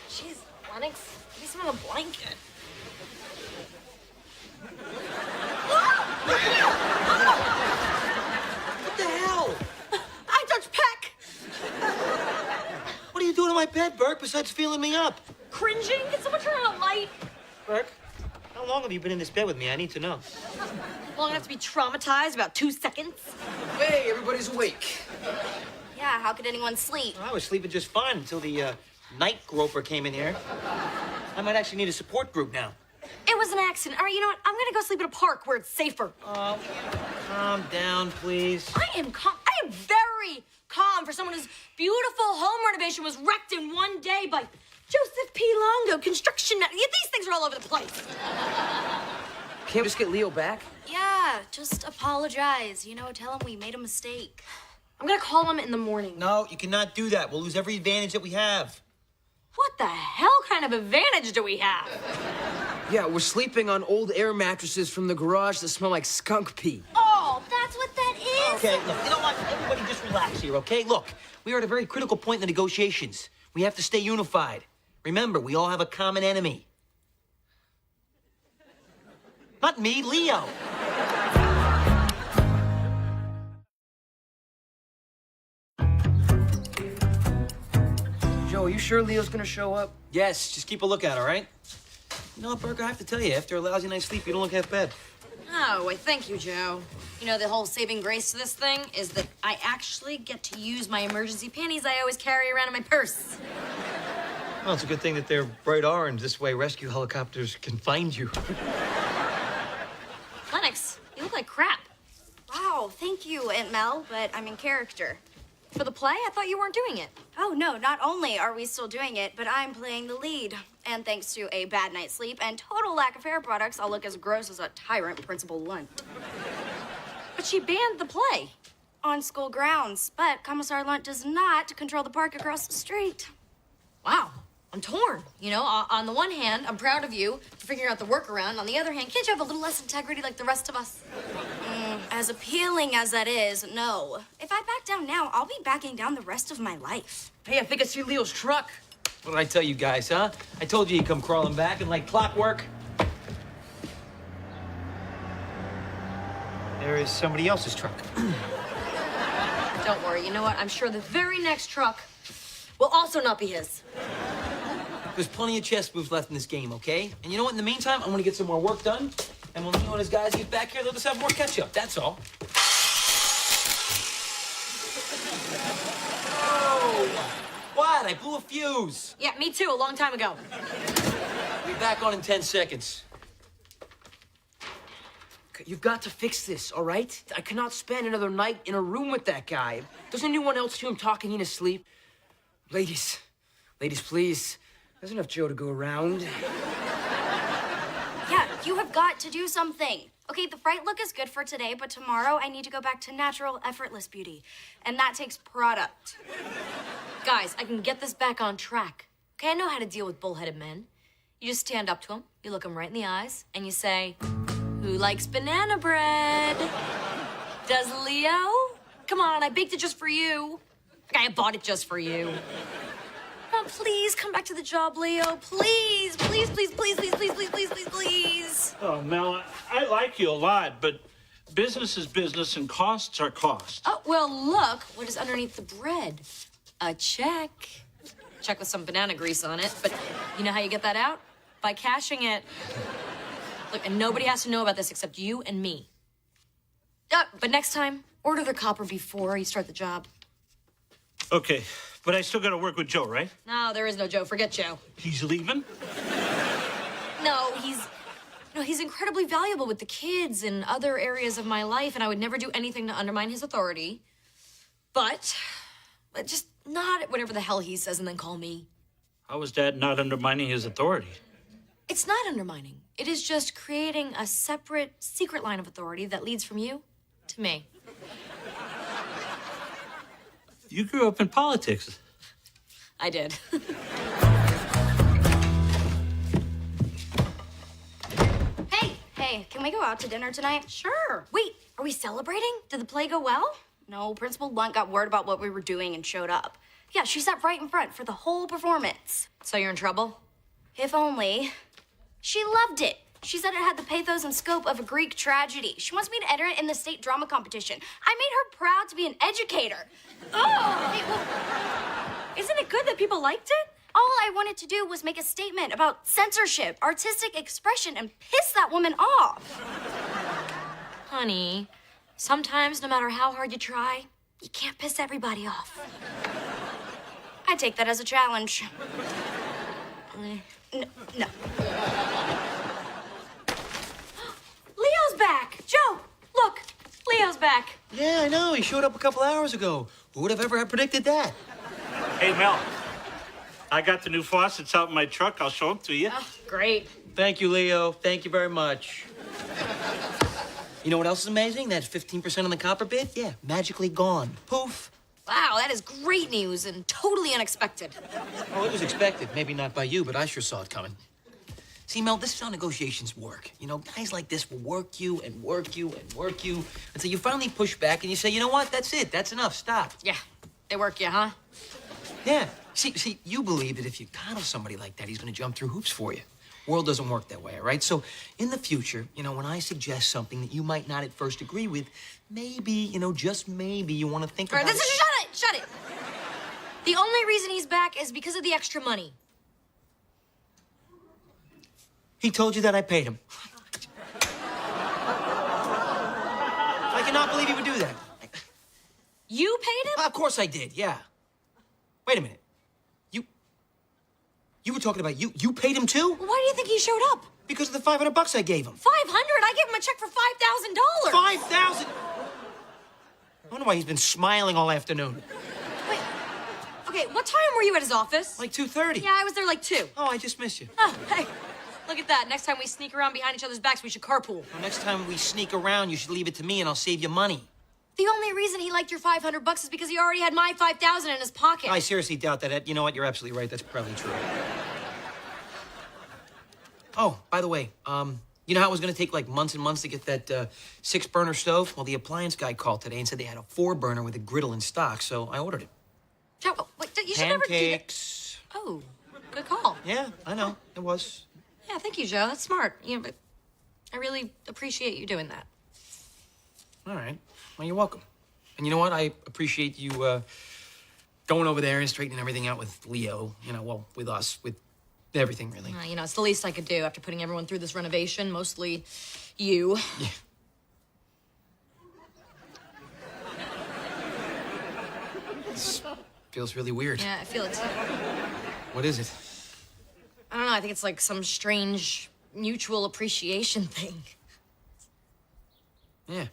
Jeez, Lennox, give me some of the blanket. What the hell? I touched Peck! What are you doing in my bed, Burke, besides feeling me up? Cringing? Can someone turn on a light? Burke, how long have you been in this bed with me? I need to know. Long enough to be traumatized, about 2 seconds. Hey, everybody's awake. Yeah, how could anyone sleep? I was sleeping just fine until the night groper came in here. I might actually need a support group now. It was an accident. All right, you know what? I'm gonna go sleep at a park where it's safer. Oh, calm down, please. I am calm. I am very calm for someone whose beautiful home renovation was wrecked in one day by Joseph P. Longo Construction. These things are all over the place. Can't we just get Leo back? Yeah, just apologize. Tell him we made a mistake. I'm gonna call him in the morning. No, you cannot do that. We'll lose every advantage that we have. What the hell kind of advantage do we have? Yeah, we're sleeping on old air mattresses from the garage that smell like skunk pee. Oh, that's what that is? Okay, look, you know what? Everybody just relax here, okay? Look, we are at a very critical point in the negotiations. We have to stay unified. Remember, we all have a common enemy. Not me, Leo. Joe, are you sure Leo's gonna show up? Yes, just keep a lookout, all right? You know what, Burke, I have to tell you, after a lousy night's sleep, you don't look half bad. Oh, wait, thank you, Joe. You know, the whole saving grace to this thing is that I actually get to use my emergency panties I always carry around in my purse. Well, it's a good thing that they're bright orange. This way, rescue helicopters can find you. Lennox, you look like crap. Wow, thank you, Aunt Mel, but I'm in character. For the play? I thought you weren't doing it. Oh, no, not only are we still doing it, but I'm playing the lead. And thanks to a bad night's sleep and total lack of hair products, I'll look as gross as a tyrant Principal Lunt. But she banned the play. On school grounds, but Commissar Lunt does not control the park across the street. Wow, I'm torn. You know, on the one hand, I'm proud of you for figuring out the workaround. On the other hand, can't you have a little less integrity like the rest of us? As appealing as that is, no. If I back down now, I'll be backing down the rest of my life. Hey, I think I see Leo's truck. What did I tell you guys, huh? I told you he'd come crawling back and like clockwork. There is somebody else's truck. Don't worry, you know what? I'm sure the very next truck will also not be his. There's plenty of chess moves left in this game, okay? And you know what? In the meantime, I'm gonna get some more work done. And when Leo and his guys get back here, they'll just have more catch-up. That's all. Oh! What? I blew a fuse. Yeah, me too, a long time ago. Be back on in 10 seconds. You've got to fix this, all right? I cannot spend another night in a room with that guy. Does anyone else hear him talking in his sleep? Ladies, please. There's enough Joe to go around. Yeah, you have got to do something. Okay, the bright look is good for today, but tomorrow I need to go back to natural, effortless beauty. And that takes product. Guys, I can get this back on track. Okay, I know how to deal with bullheaded men. You just stand up to them, you look them right in the eyes, and you say, "Who likes banana bread? Does Leo? Come on, I baked it just for you. I bought it just for you. Come on, please come back to the job, Leo. Please, please, please, please, please, please, please, please, please, please." Oh, Mel, I like you a lot, but business is business and costs are costs. Oh, well, look what is underneath the bread. A check. Check with some banana grease on it. But you know how you get that out? By cashing it. Look, and nobody has to know about this except you and me. But next time, order the copper before you start the job. Okay, but I still gotta work with Joe, right? No, there is no Joe. Forget Joe. He's leaving? No, he's incredibly valuable with the kids and other areas of my life, and I would never do anything to undermine his authority. But just nod at whatever the hell he says and then call me. How is that not undermining his authority? It's not undermining. It is just creating a separate, secret line of authority that leads from you to me. You grew up in politics. I did. Hey, can we go out to dinner tonight? Sure. Wait, are we celebrating? Did the play go well? No, Principal Lunt got word about what we were doing and showed up. Yeah, she sat right in front for the whole performance. So you're in trouble? If only. She loved it. She said it had the pathos and scope of a Greek tragedy. She wants me to enter it in the state drama competition. I made her proud to be an educator. Oh! Hey, well, isn't it good that people liked it? All I wanted to do was make a statement about censorship, artistic expression, and piss that woman off. Honey, sometimes no matter how hard you try, you can't piss everybody off. I take that as a challenge. No. Leo's back! Joe, look, Leo's back. Yeah, I know. He showed up a couple hours ago. Who would have ever predicted that? Hey, Mel, I got the new faucets out in my truck. I'll show them to you. Oh, great. Thank you, Leo. Thank you very much. You know what else is amazing? That 15% on the copper bid? Yeah, magically gone. Poof. Wow, that is great news and totally unexpected. Oh, it was expected. Maybe not by you, but I sure saw it coming. See, Mel, this is how negotiations work. You know, guys like this will work you and work you and work you until you finally push back and you say, you know what? That's it. That's enough. Stop. Yeah, they work you, huh? Yeah. See, you believe that if you coddle somebody like that, he's going to jump through hoops for you. World doesn't work that way, all right? So in the future, you know, when I suggest something that you might not at first agree with, maybe, you know, just maybe you want to think All right, about it. shut it. The only reason he's back is because of the extra money. He told you that I paid him. I cannot believe he would do that. You paid him? Of course I did, yeah. Wait a minute. You were talking about you paid him too? Well, why do you think he showed up? Because of the $500 I gave him. 500? I gave him a check for $5,000. $5,000? I wonder why he's been smiling all afternoon. Wait. Okay, what time were you at his office? Like 2:30. Yeah, I was there like 2. Oh, I just missed you. Oh, hey. Look at that. Next time we sneak around behind each other's backs, we should carpool. Well, next time we sneak around, you should leave it to me and I'll save you money. The only reason he liked your $500 is because he already had my $5,000 in his pocket. I seriously doubt that. You know what? You're absolutely right. That's probably true. Oh, by the way, you know how it was going to take like months and months to get that 6-burner stove? Well, the appliance guy called today and said they had a 4-burner with a griddle in stock, so I ordered it. Joe, wait, you should never do that. Pancakes. Oh, good call. Yeah, I know. It was. Yeah, thank you, Joe. That's smart. You know, but I really appreciate you doing that. All right. Well, you're welcome. And you know what? I appreciate you going over there and straightening everything out with Leo. You know, well, with us, with everything, really. You know, it's the least I could do after putting everyone through this renovation, mostly you. Yeah. This feels really weird. Yeah, I feel it. What is it? I don't know. I think it's like some strange mutual appreciation thing. Yeah.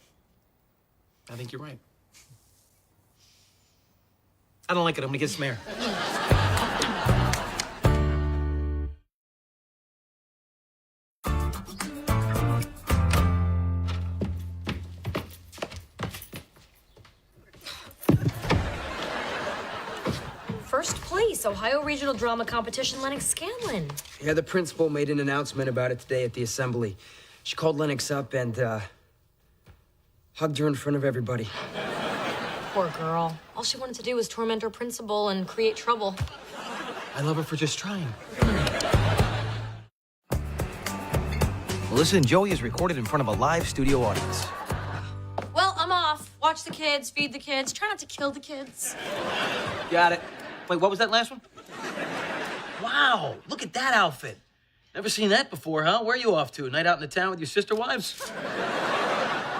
I think you're right. I don't like it. I'm gonna get some air. First place, Ohio Regional Drama Competition, Lennox Scanlon. Yeah, the principal made an announcement about it today at the assembly. She called Lennox up and, hugged her in front of everybody. Poor girl. All she wanted to do was torment her principal and create trouble. I love her for just trying. Melissa and Joey is recorded in front of a live studio audience. Well, I'm off. Watch the kids, feed the kids, try not to kill the kids. Got it. Wait, what was that last one? Wow, look at that outfit. Never seen that before, huh? Where are you off to? A night out in the town with your sister wives?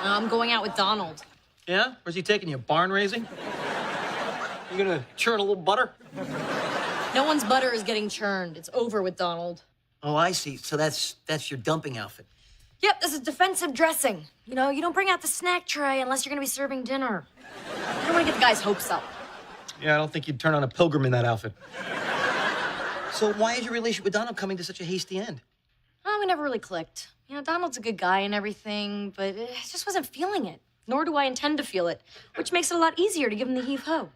I'm going out with Donald. Yeah? Where's he taking you? Barn raising? You gonna churn a little butter? No one's butter is getting churned. It's over with Donald. Oh, I see. So that's your dumping outfit. Yep, this is defensive dressing. You know, you don't bring out the snack tray unless you're gonna be serving dinner. I don't wanna get the guy's hopes up. Yeah, I don't think you'd turn on a pilgrim in that outfit. So why is your relationship with Donald coming to such a hasty end? Oh, we never really clicked. You know, Donald's a good guy and everything, but I just wasn't feeling it. Nor do I intend to feel it, which makes it a lot easier to give him the heave-ho.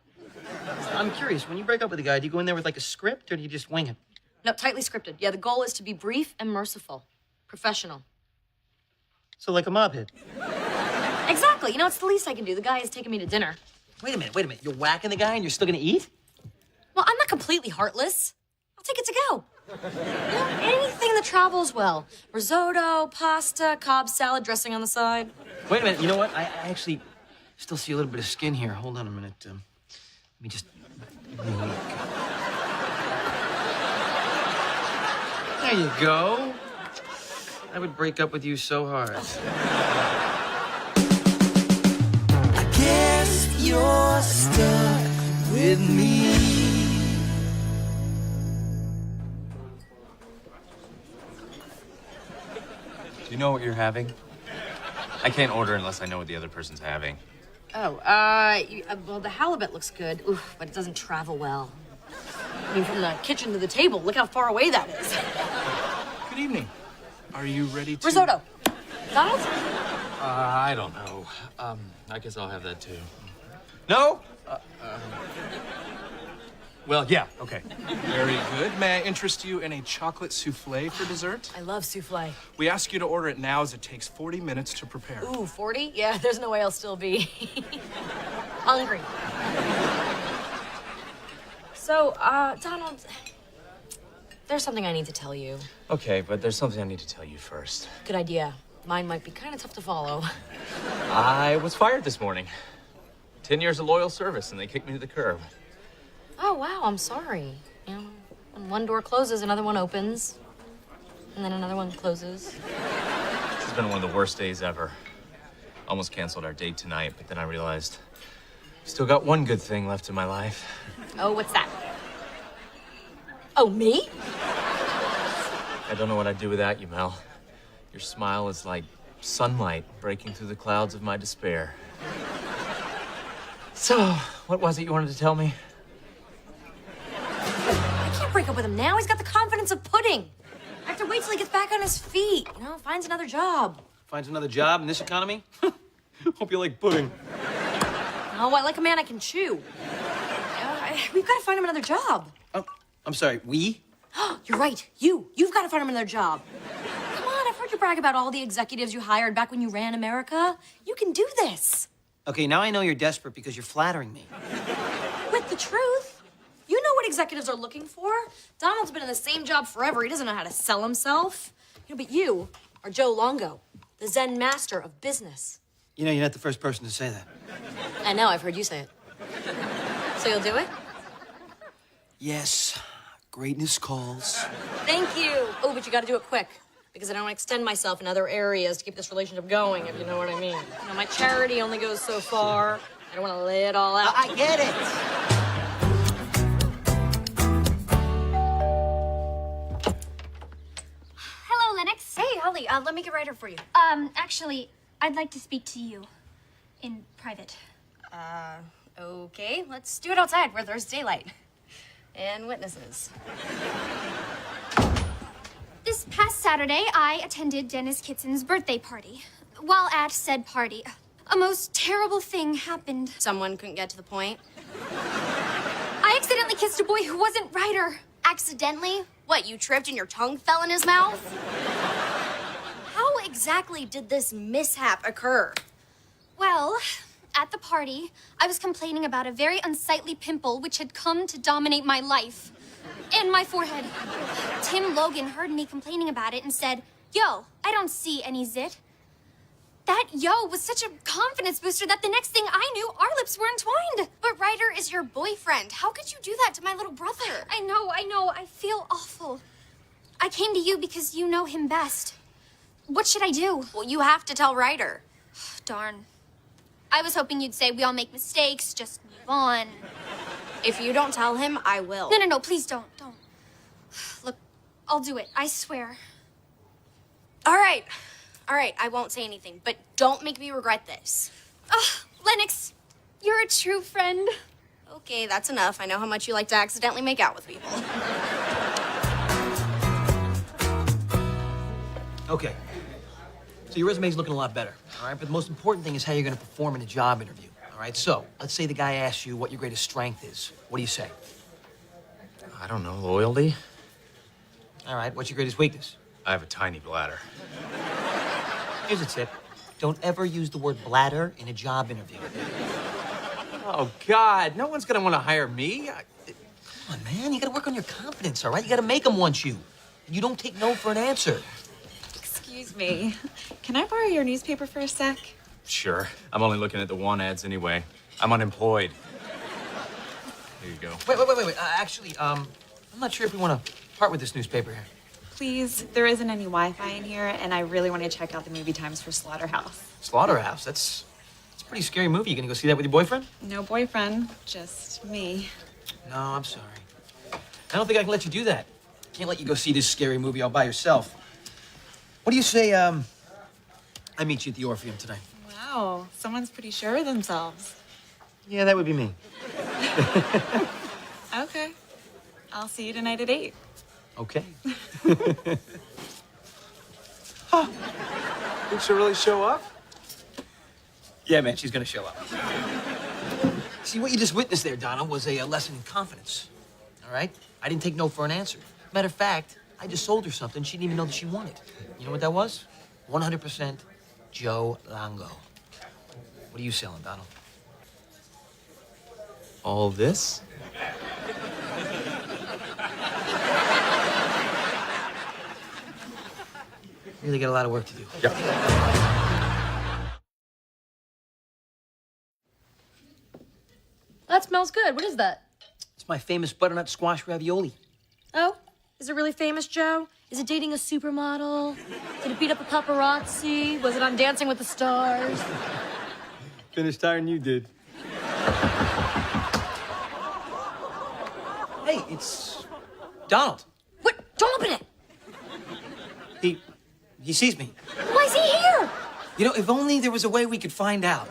I'm curious, when you break up with a guy, do you go in there with like a script or do you just wing it? No, tightly scripted. Yeah, the goal is to be brief and merciful. Professional. So like a mob hit. Exactly. You know, it's the least I can do. The guy is taking me to dinner. Wait a minute. You're whacking the guy and you're still gonna eat? Well, I'm not completely heartless. I'll take it to go. You know, anything that travels well. Risotto, pasta, Cobb salad dressing on the side. Wait a minute, you know what? I actually still see a little bit of skin here. Hold on a minute. Let me just... There you go. I would break up with you so hard. I guess you're stuck with me. Do you know what you're having? I can't order unless I know what the other person's having. Oh, well, the halibut looks good, oof, but it doesn't travel well. I mean, from the kitchen to the table, look how far away that is. Good evening. Are you ready to... Risotto. Donald? I don't know. I guess I'll have that too. No? Well, yeah, okay. Very good. May I interest you in a chocolate souffle for dessert? I love souffle. We ask you to order it now as it takes 40 minutes to prepare. Ooh, 40? Yeah, there's no way I'll still be hungry. So, Donald, there's something I need to tell you. Okay, but there's something I need to tell you first. Good idea. Mine might be kind of tough to follow. I was fired this morning. 10 years of loyal service, and they kicked me to the curb. Oh, wow, I'm sorry. You know, when one door closes, another one opens. And then another one closes. This has been one of the worst days ever. Almost canceled our date tonight, but then I realized I've still got one good thing left in my life. Oh, what's that? Oh, me? I don't know what I'd do without you, Mel. Your smile is like sunlight breaking through the clouds of my despair. So, what was it you wanted to tell me? I can't break up with him now. He's got the confidence of pudding. I have to wait till he gets back on his feet, you know, finds another job. Finds another job in this economy? Hope you like pudding. Oh, I like a man I can chew. We've got to find him another job. Oh, I'm sorry, we? You're right. You've got to find him another job. Come on, I've heard you brag about all the executives you hired back when you ran America. You can do this. Okay, now I know you're desperate because you're flattering me. With the truth. You know what executives are looking for. Donald's been in the same job forever. He doesn't know how to sell himself. You know, but you are Joe Longo, the Zen master of business. You know, you're not the first person to say that. I know, I've heard you say it. So you'll do it? Yes, greatness calls. Thank you. Oh, but you got to do it quick. Because I don't want to extend myself in other areas to keep this relationship going, if you know what I mean. You know, my charity only goes so far. I don't want to lay it all out. I get it. Hello, Lennox. Hey, Holly, let me get Ryder for you. Actually, I'd like to speak to you in private. Okay, let's do it outside where there's daylight and witnesses. This past Saturday, I attended Dennis Kitsen's birthday party. While at said party, a most terrible thing happened. Someone couldn't get to the point. I accidentally kissed a boy who wasn't Ryder. Accidentally? What, you tripped and your tongue fell in his mouth? How exactly did this mishap occur? Well, at the party, I was complaining about a very unsightly pimple which had come to dominate my life. And my forehead. Tim Logan heard me complaining about it and said, "Yo, I don't see any zit." That yo was such a confidence booster that the next thing I knew, our lips were entwined. But Ryder is your boyfriend. How could you do that to my little brother? I know. I feel awful. I came to you because you know him best. What should I do? Well, you have to tell Ryder. Darn. I was hoping you'd say we all make mistakes, just move on. If you don't tell him, I will. No, please don't. Look, I'll do it, I swear. All right, I won't say anything, but don't make me regret this. Lennox, you're a true friend. Okay, that's enough. I know how much you like to accidentally make out with people. Okay. So your resume's looking a lot better, all right? But the most important thing is how you're going to perform in a job interview, all right? So let's say the guy asks you what your greatest strength is. What do you say? I don't know, loyalty? All right, what's your greatest weakness? I have a tiny bladder. Here's a tip. Don't ever use the word bladder in a job interview. Oh, God, no one's gonna want to hire me. Come on, man, you gotta work on your confidence, all right? You gotta make them want you. You don't take no for an answer. Excuse me. Can I borrow your newspaper for a sec? Sure. I'm only looking at the want ads anyway. I'm unemployed. Here you go. Wait. Actually, I'm not sure if we want to part with this newspaper here. Please, there isn't any Wi-Fi in here, and I really want to check out the movie times for Slaughterhouse. Slaughterhouse? That's a pretty scary movie. You gonna go see that with your boyfriend? No boyfriend, just me. No, I'm sorry. I don't think I can let you do that. Can't let you go see this scary movie all by yourself. What do you say, I meet you at the Orpheum tonight? Wow, someone's pretty sure of themselves. Yeah, that would be me. Okay. I'll see you tonight at 8. Okay. Did she really show up? Yeah, man, she's gonna show up. See, what you just witnessed there, Donna, was a lesson in confidence. All right? I didn't take no for an answer. Matter of fact, I just sold her something she didn't even know that she wanted. You know what that was? 100% Joe Longo. What are you selling, Donald? All this? Really got a lot of work to do. That smells good. What is that? It's my famous butternut squash ravioli. Oh, is it really famous, Joe? Is it dating a supermodel? Did it beat up a paparazzi? Was it on Dancing with the Stars? Finished higher than you did. Hey, it's Donald. What? Don't open it! He sees me. Why is he here? You know, if only there was a way we could find out.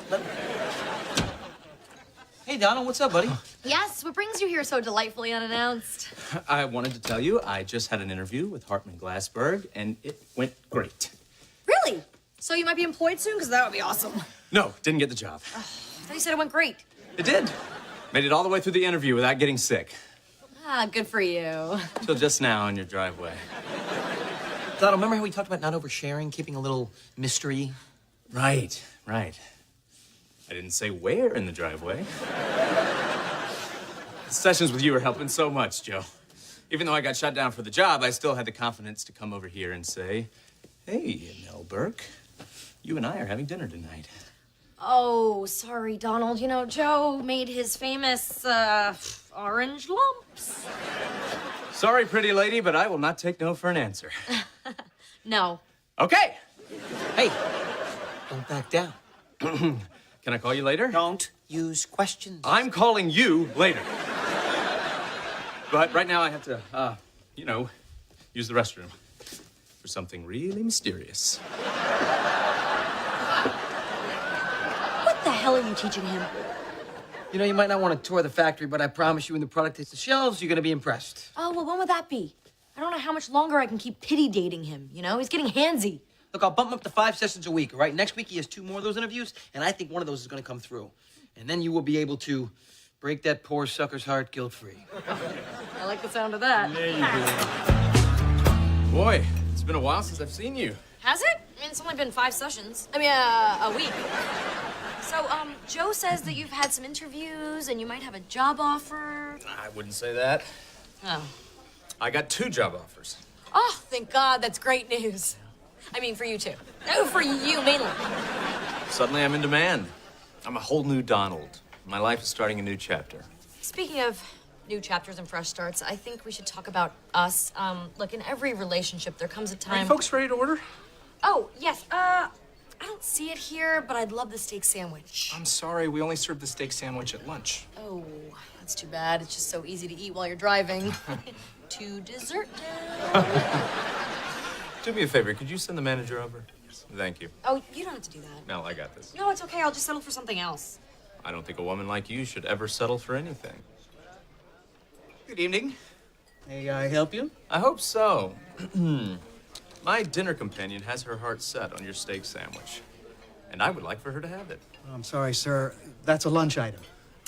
Hey, Donald, what's up, buddy? Yes, what brings you here so delightfully unannounced? I wanted to tell you, I just had an interview with Hartman Glassberg, and it went great. Really? So you might be employed soon? Because that would be awesome. No, didn't get the job. I thought you said it went great. It did. Made it all the way through the interview without getting sick. Ah, good for you. Till just now in your driveway. Donald, remember how we talked about not oversharing, keeping a little mystery? Right. I didn't say where in the driveway. Sessions with you are helping so much, Joe. Even though I got shut down for the job, I still had the confidence to come over here and say, hey, Mel Burke, you and I are having dinner tonight. Oh, sorry, Donald. You know, Joe made his famous, orange lumps. Sorry, pretty lady, but I will not take no for an answer. No. Okay. Hey, don't back down. Can I call you later? Don't use questions. I'm calling you later. But right now I have to, use the restroom for something really mysterious. What the hell are you teaching him? You know, you might not want to tour the factory, but I promise you when the product hits the shelves, you're going to be impressed. Oh, well, when would that be? I don't know how much longer I can keep pity dating him, you know? He's getting handsy. Look, I'll bump him up to 5 sessions a week, all right? Next week, he has 2 more of those interviews, and I think one of those is going to come through. And then you will be able to break that poor sucker's heart guilt-free. I like the sound of that. There you go. Boy, it's been a while since I've seen you. Has it? I mean, it's only been 5 sessions. I mean, a week. So, Joe says that you've had some interviews and you might have a job offer. I wouldn't say that. Oh. I got 2 job offers. Oh, thank God. That's great news. I mean, for you too. No, for you mainly. Suddenly I'm in demand. I'm a whole new Donald. My life is starting a new chapter. Speaking of new chapters and fresh starts, I think we should talk about us. Look, in every relationship, there comes a time... Are you folks ready to order? Oh, yes. I don't see it here, but I'd love the steak sandwich. I'm sorry, we only served the steak sandwich at lunch. Oh, that's too bad. It's just so easy to eat while you're driving. To dessert now. Do me a favor, could you send the manager over? Yes. Thank you. Oh, you don't have to do that. No, I got this. No, it's okay. I'll just settle for something else. I don't think a woman like you should ever settle for anything. Good evening. May I help you? I hope so. My dinner companion has her heart set on your steak sandwich, and I would like for her to have it. I'm sorry, sir. That's a lunch item.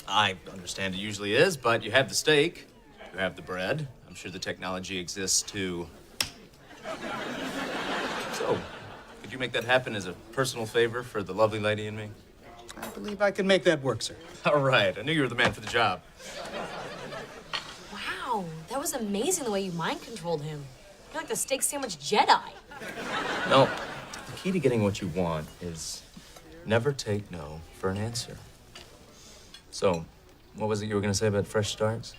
I understand it usually is, but you have the steak, you have the bread. I'm sure the technology exists too. So, could you make that happen as a personal favor for the lovely lady and me? I believe I can make that work, sir. All right, I knew you were the man for the job. Wow, that was amazing the way you mind controlled him. You're like the steak sandwich Jedi. No, the key to getting what you want is never take no for an answer. So, what was it you were going to say about fresh starts?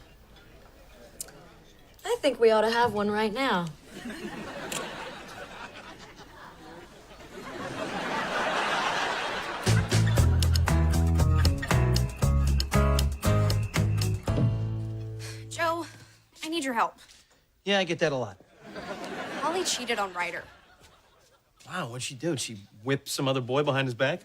I think we ought to have one right now. Joe, I need your help. Yeah, I get that a lot. Holly cheated on Ryder. Wow, what'd she do? Did she whip some other boy behind his back?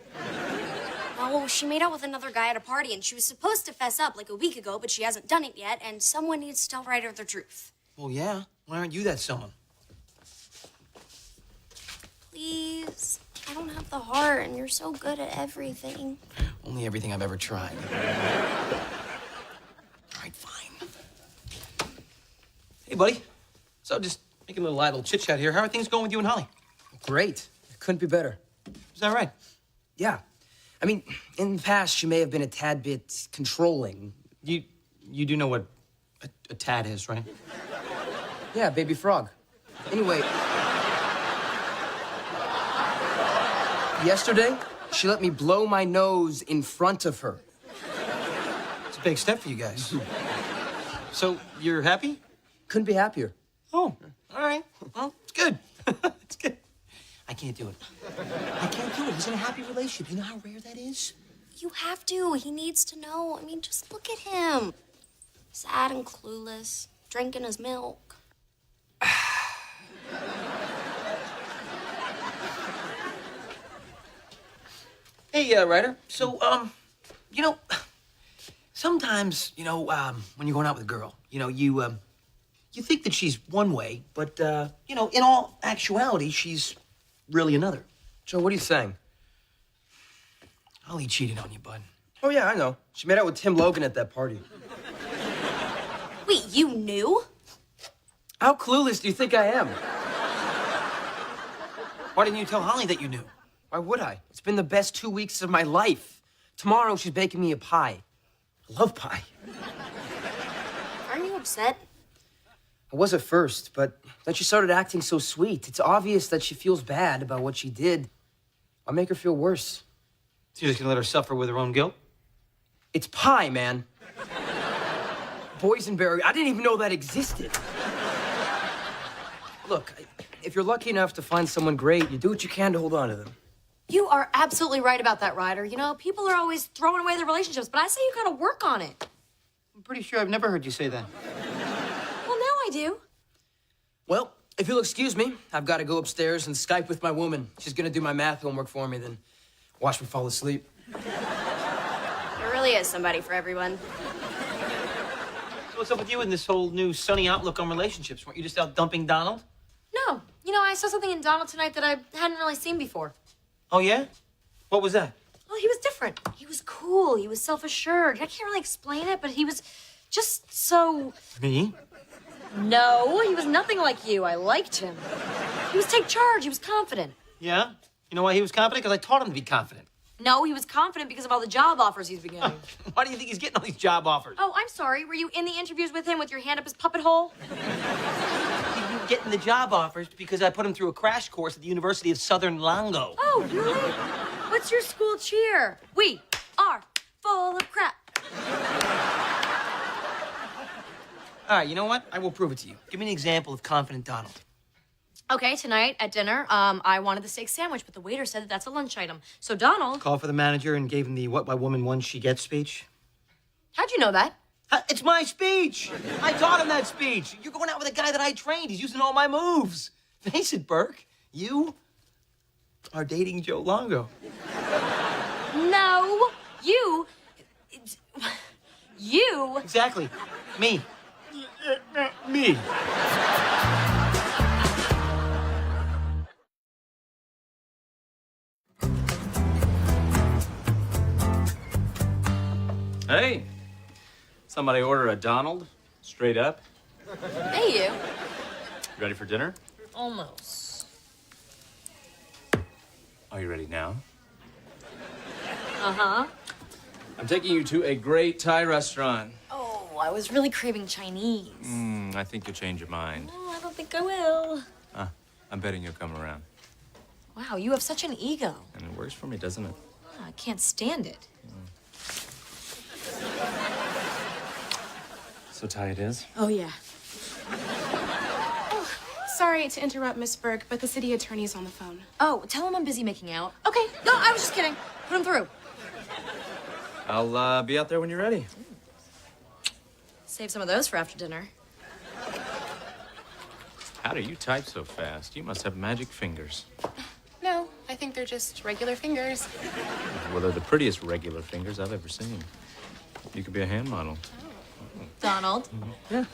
Oh, she made out with another guy at a party, and she was supposed to fess up like a week ago, but she hasn't done it yet, and someone needs to tell Ryder the truth. Well, yeah. Why aren't you that someone? Please. I don't have the heart, and you're so good at everything. Only everything I've ever tried. All right, fine. Hey, buddy. So, just making a little idle chit-chat here. How are things going with you and Holly? Great. Couldn't be better. Is that right? Yeah. I mean, in the past, she may have been a tad bit controlling. You do know what a tad is, right? Yeah, baby frog. Anyway, yesterday, she let me blow my nose in front of her. It's a big step for you guys. So, you're happy? Couldn't be happier. Oh, all right. Well, it's good. It's good. I can't do it. I can't do it. He's in a happy relationship. You know how rare that is? You have to. He needs to know. I mean, just look at him. Sad and clueless, drinking his milk. Hey, Ryder. So, you know, sometimes, when you're going out with a girl, you think that she's one way, but, in all actuality, she's really another. Joe, what are you saying? Holly cheated on you, bud. Oh, yeah, I know. She made out with Tim Logan at that party. Wait, you knew? How clueless do you think I am? Why didn't you tell Holly that you knew? Why would I? It's been the best 2 weeks of my life. Tomorrow, she's baking me a pie. I love pie. Aren't you upset? I was at first, but then she started acting so sweet. It's obvious that she feels bad about what she did. I'll make her feel worse. So you're just gonna let her suffer with her own guilt? It's pie, man. Boysenberry, I didn't even know that existed. Look, if you're lucky enough to find someone great, you do what you can to hold on to them. You are absolutely right about that, Ryder. You know, people are always throwing away their relationships, but I say you gotta work on it. I'm pretty sure I've never heard you say that. Well, now I do. Well, if you'll excuse me, I've got to go upstairs and Skype with my woman. She's gonna do my math homework for me, then watch me fall asleep. There really is somebody for everyone. So what's up with you and this whole new sunny outlook on relationships? Weren't you just out dumping Donald? No. You know, I saw something in Donald tonight that I hadn't really seen before. Oh, yeah? What was that? Well, he was different. He was cool. He was self-assured. I can't really explain it, but he was just so... Me? No, he was nothing like you. I liked him. He was take charge. He was confident. Yeah? You know why he was confident? Because I taught him to be confident. No, he was confident because of all the job offers he's been getting. Why do you think he's getting all these job offers? Oh, I'm sorry. Were you in the interviews with him with your hand up his puppet hole? He's getting the job offers because I put him through a crash course at the University of Southern Longo. Oh, really? What's your school cheer? We are full of crap. All right, you know what? I will prove it to you. Give me an example of confident Donald. Okay, tonight at dinner, I wanted the steak sandwich, but the waiter said that that's a lunch item. So Donald... Called for the manager and gave him the what my woman won she gets speech. How'd you know that? It's my speech. I taught him that speech. You're going out with a guy that I trained. He's using all my moves. Face it, Burke. You are dating Joe Longo. No, you... You... Exactly. Me. Me. Hey, somebody order a Donald, straight up. Hey, you. Ready for dinner? Almost. Are you ready now? Uh-huh. I'm taking you to a great Thai restaurant. Oh, I was really craving Chinese. I think you'll change your mind. Oh, I don't think I will. I'm betting you'll come around. Wow, you have such an ego. And it works for me, doesn't it? I can't stand it. So Thai it is. Oh, yeah. Sorry to interrupt, Miss Burke, but the city attorney's on the phone. Oh, tell him I'm busy making out. Okay, no, I was just kidding. Put him through. I'll be out there when you're ready. Save some of those for after dinner. How do you type so fast? You must have magic fingers. No, I think they're just regular fingers. Well, they're the prettiest regular fingers I've ever seen. You could be a hand model. Donald. Yeah.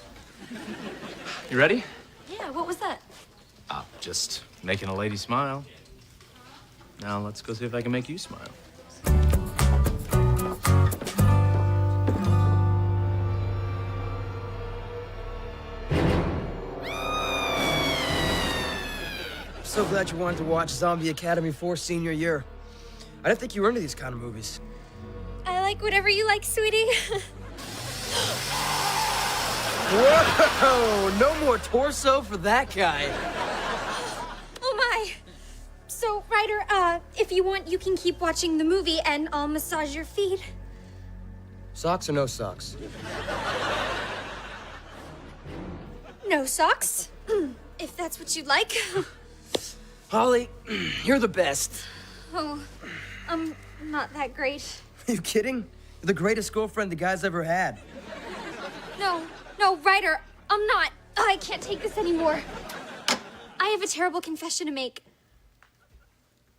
You ready? Yeah, what was that? Just making a lady smile. Now let's go see if I can make you smile. So glad you wanted to watch Zombie Academy 4 senior year. I didn't think you were into these kind of movies. I like whatever you like, sweetie. Whoa! No more torso for that guy. Oh my. So, Ryder, if you want, you can keep watching the movie and I'll massage your feet. Socks or no socks? No socks, if that's what you'd like. Holly, you're the best. Oh, I'm not that great. Are you kidding? You're the greatest girlfriend the guy's ever had. No, Ryder, I'm not. I can't take this anymore. I have a terrible confession to make.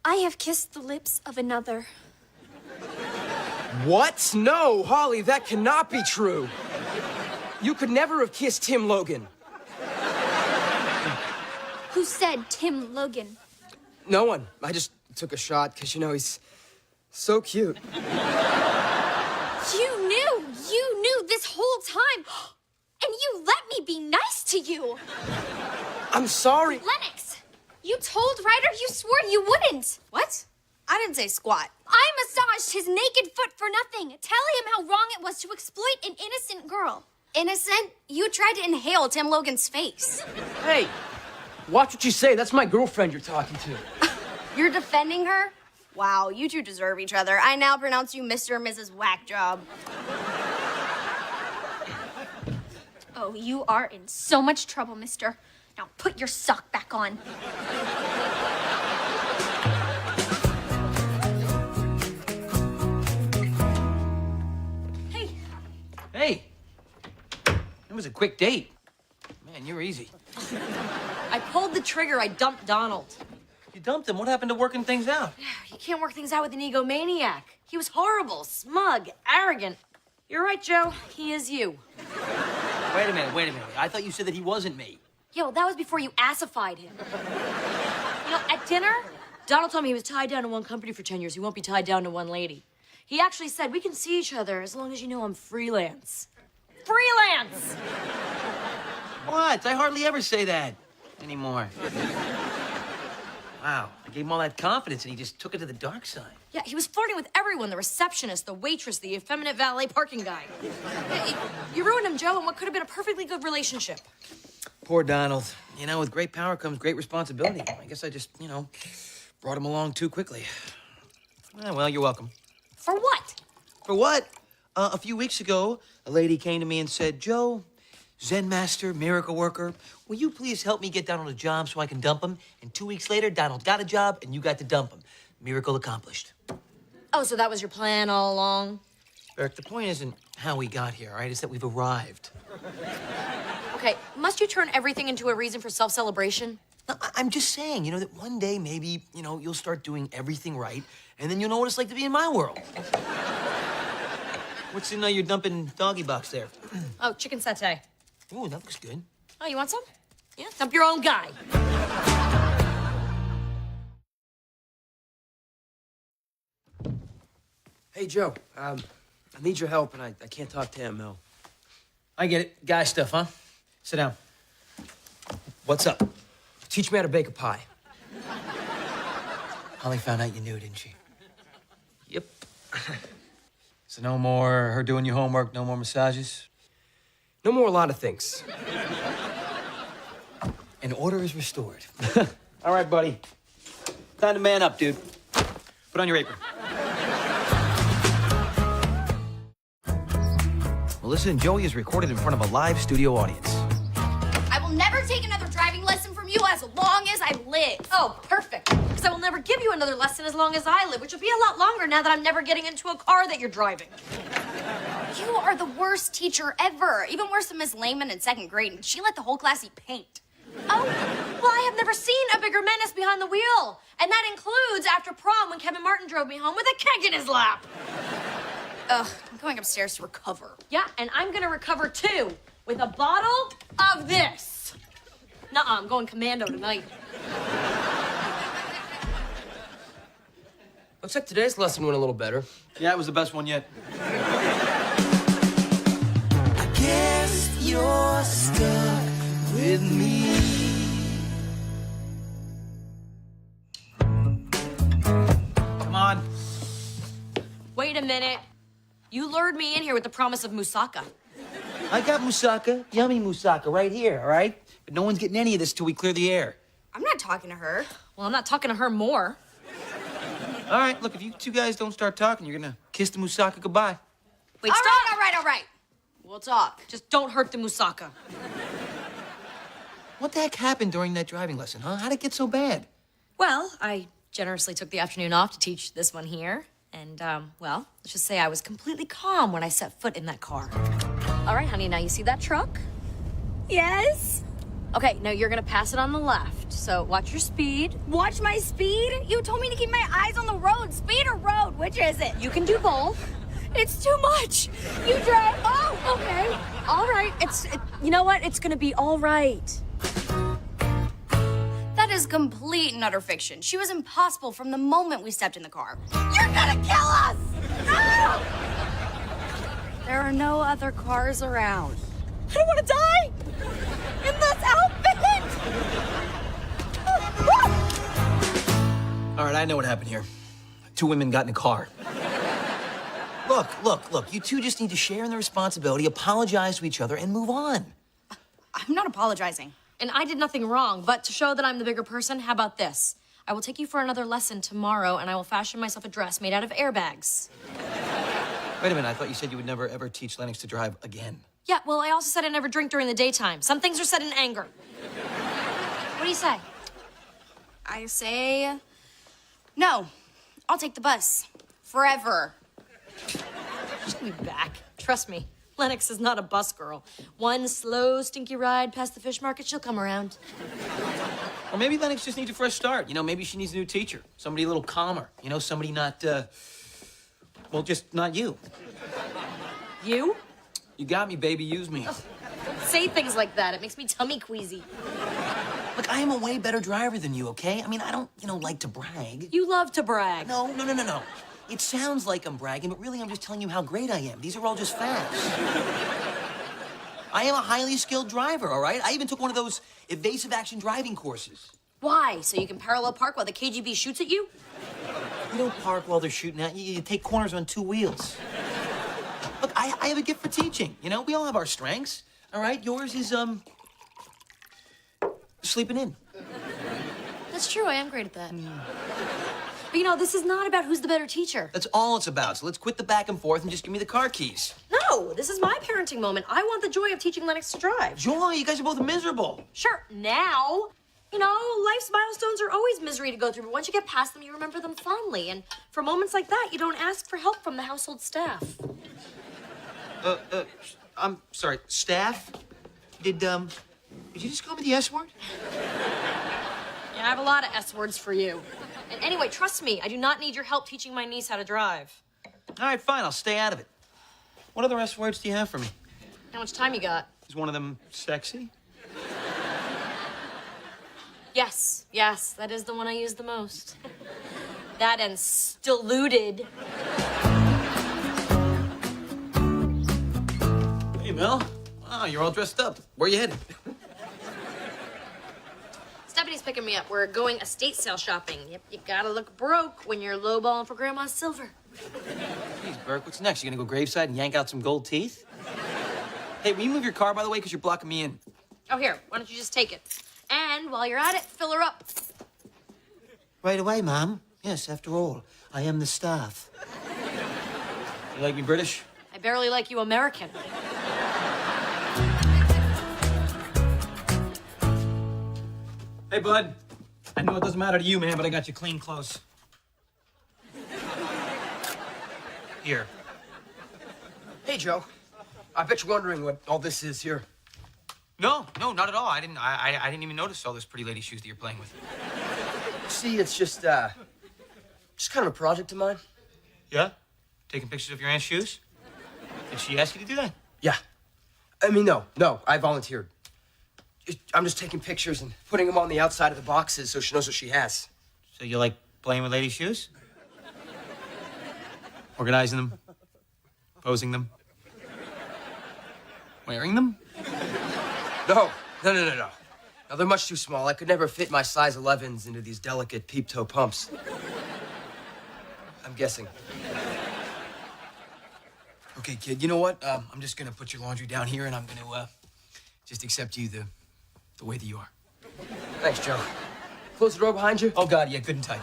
I have kissed the lips of another. What? No, Holly, that cannot be true. You could never have kissed Tim Logan. Who said Tim Logan? No one. I just took a shot because, you know, he's so cute. You knew this whole time. And you let me be nice to you. I'm sorry. Lennox, you told Ryder you swore you wouldn't. What? I didn't say squat. I massaged his naked foot for nothing, telling him how wrong it was to exploit an innocent girl. Innocent? You tried to inhale Tim Logan's face. Hey, watch what you say. That's my girlfriend you're talking to. You're defending her? Wow, you two deserve each other. I now pronounce you Mr. and Mrs. Whackjob. Oh, you are in so much trouble, mister. Now put your sock back on. Hey, it was a quick date. Man, you're easy. I pulled the trigger. I dumped Donald. You dumped him. What happened to working things out? You can't work things out with an egomaniac. He was horrible, smug, arrogant. You're right, Joe. He is you. Wait a minute. I thought you said that he wasn't me. Yo, that was before you assified him. You know, at dinner, Donald told me he was tied down to one company for 10 years. He won't be tied down to one lady. He actually said, we can see each other as long as you know I'm freelance. Freelance! What? I hardly ever say that anymore. Wow, I gave him all that confidence and he just took it to the dark side. Yeah, he was flirting with everyone, the receptionist, the waitress, the effeminate valet parking guy. You ruined him, Joe, in what could have been a perfectly good relationship. Poor Donald. You know, with great power comes great responsibility. I guess I just, brought him along too quickly. Well, you're welcome. For what? For what? A few weeks ago, a lady came to me and said, Joe, Zen master, miracle worker, will you please help me get Donald a job so I can dump him? And 2 weeks later, Donald got a job and you got to dump him. Miracle accomplished. Oh, so that was your plan all along? Eric, the point isn't how we got here, all right? It's that we've arrived. Okay, must you turn everything into a reason for self-celebration? No, I'm just saying, that one day maybe, you'll start doing everything right, and then you'll know what it's like to be in my world. What's in your dumping doggy box there? Oh, chicken satay. Ooh, that looks good. Oh, you want some? Yeah, dump your own guy. Hey, Joe, I need your help, and I can't talk to Aunt Mel. I get it. Guy stuff, huh? Sit down. What's up? Teach me how to bake a pie. Holly found out you knew, didn't she? Yep. So no more her doing your homework, no more massages? No more a lot of things. And order is restored. All right, buddy. Time to man up, dude. Put on your apron. Melissa and Joey is recorded in front of a live studio audience. I will never take another driving lesson from you as long as I live. Oh, perfect. Because I will never give you another lesson as long as I live, which will be a lot longer now that I'm never getting into a car that you're driving. You are the worst teacher ever. Even worse than Miss Lehman in 2nd grade, and she let the whole class eat paint. Oh, well, I have never seen a bigger menace behind the wheel. And that includes after prom when Kevin Martin drove me home with a keg in his lap. Ugh, I'm going upstairs to recover. Yeah, and I'm gonna recover too, with a bottle of this. Nuh-uh, I'm going commando tonight. Looks like today's lesson went a little better. Yeah, it was the best one yet. I guess you're stuck with me. Come on. Wait a minute. You lured me in here with the promise of moussaka. I got moussaka, yummy moussaka, right here, all right? But no one's getting any of this till we clear the air. I'm not talking to her. Well, I'm not talking to her more. All right, look, if you two guys don't start talking, you're gonna kiss the moussaka goodbye. Wait, stop! All right. We'll talk. Just don't hurt the moussaka. What the heck happened during that driving lesson, huh? How'd it get so bad? Well, I generously took the afternoon off to teach this one here. And, well, let's just say I was completely calm when I set foot in that car. All right, honey, now you see that truck? Yes. Okay, now you're gonna pass it on the left. So watch your speed. Watch my speed? You told me to keep my eyes on the road. Speed or road? Which is it? You can do both. It's too much. You drive. Oh, okay. All right, you know what? It's gonna be all right. That is complete and utter fiction. She was impossible from the moment we stepped in the car. You're gonna kill us! No! There are no other cars around. I don't wanna die! In this outfit! All right, I know what happened here. Two women got in a car. Look, you two just need to share in the responsibility, apologize to each other, and move on. I'm not apologizing. And I did nothing wrong, but to show that I'm the bigger person, how about this? I will take you for another lesson tomorrow, and I will fashion myself a dress made out of airbags. Wait a minute, I thought you said you would never, ever teach Lennox to drive again. Yeah, well, I also said I never drink during the daytime. Some things are said in anger. What do you say? I say... No. I'll take the bus. Forever. She'll be back. Trust me. Lennox is not a bus girl. One slow, stinky ride past the fish market, she'll come around. Or maybe Lennox just needs a fresh start. You know, maybe she needs a new teacher. Somebody a little calmer. You know, somebody not, well, just not you. You? You got me, baby. Use me. Don't say things like that. It makes me tummy queasy. Look, I am a way better driver than you, okay? I mean, I don't, like to brag. You love to brag. No. It sounds like I'm bragging, but really I'm just telling you how great I am. These are all just facts. I am a highly skilled driver, all right? I even took one of those evasive action driving courses. Why? So you can parallel park while the KGB shoots at you? You don't park while they're shooting at you. You take corners on two wheels. Look, I have a gift for teaching. You know, we all have our strengths, all right? Yours is, sleeping in. That's true. I am great at that. But you know, this is not about who's the better teacher. That's all it's about. So let's quit the back and forth and just give me the car keys. No, this is my parenting moment. I want the joy of teaching Lennox to drive. Joy, you guys are both miserable. Sure, now. You know, life's milestones are always misery to go through, but once you get past them, you remember them fondly. And for moments like that, you don't ask for help from the household staff. I'm sorry, staff? Did you just call me the S word? Yeah, I have a lot of S words for you. And anyway, trust me, I do not need your help teaching my niece how to drive. All right, fine, I'll stay out of it. What other S words do you have for me? How much time you got? Is one of them sexy? Yes, that is the one I use the most. That and stilluded. Hey, Mel. Wow, you're all dressed up. Where you headed? Stephanie's picking me up. We're going estate sale shopping. Yep, you gotta look broke when you're lowballing for Grandma's silver. Geez, Burke, what's next? You gonna go graveside and yank out some gold teeth? Hey, will you move your car, by the way, because you're blocking me in? Oh, here, why don't you just take it? And while you're at it, fill her up. Right away, Mom. Yes, after all, I am the staff. You like me British? I barely like you American. Hey, bud. I know it doesn't matter to you, man, but I got you clean clothes. Here. Hey, Joe. I bet you're wondering what all this is here. No, not at all. I didn't even notice all those pretty lady shoes that you're playing with. See, it's just kind of a project of mine. Yeah? Taking pictures of your aunt's shoes? Did she ask you to do that? Yeah. I mean, no, I volunteered. I'm just taking pictures and putting them on the outside of the boxes so she knows what she has. So you like playing with lady shoes? Organizing them? Posing them? Wearing them? No. Now, they're much too small. I could never fit my size 11s into these delicate peep-toe pumps. I'm guessing. Okay, kid, you know what? I'm just gonna put your laundry down here, and I'm gonna, just accept you the way that you are. Thanks, Joe. Close the door behind you. Oh, God, yeah, good and tight.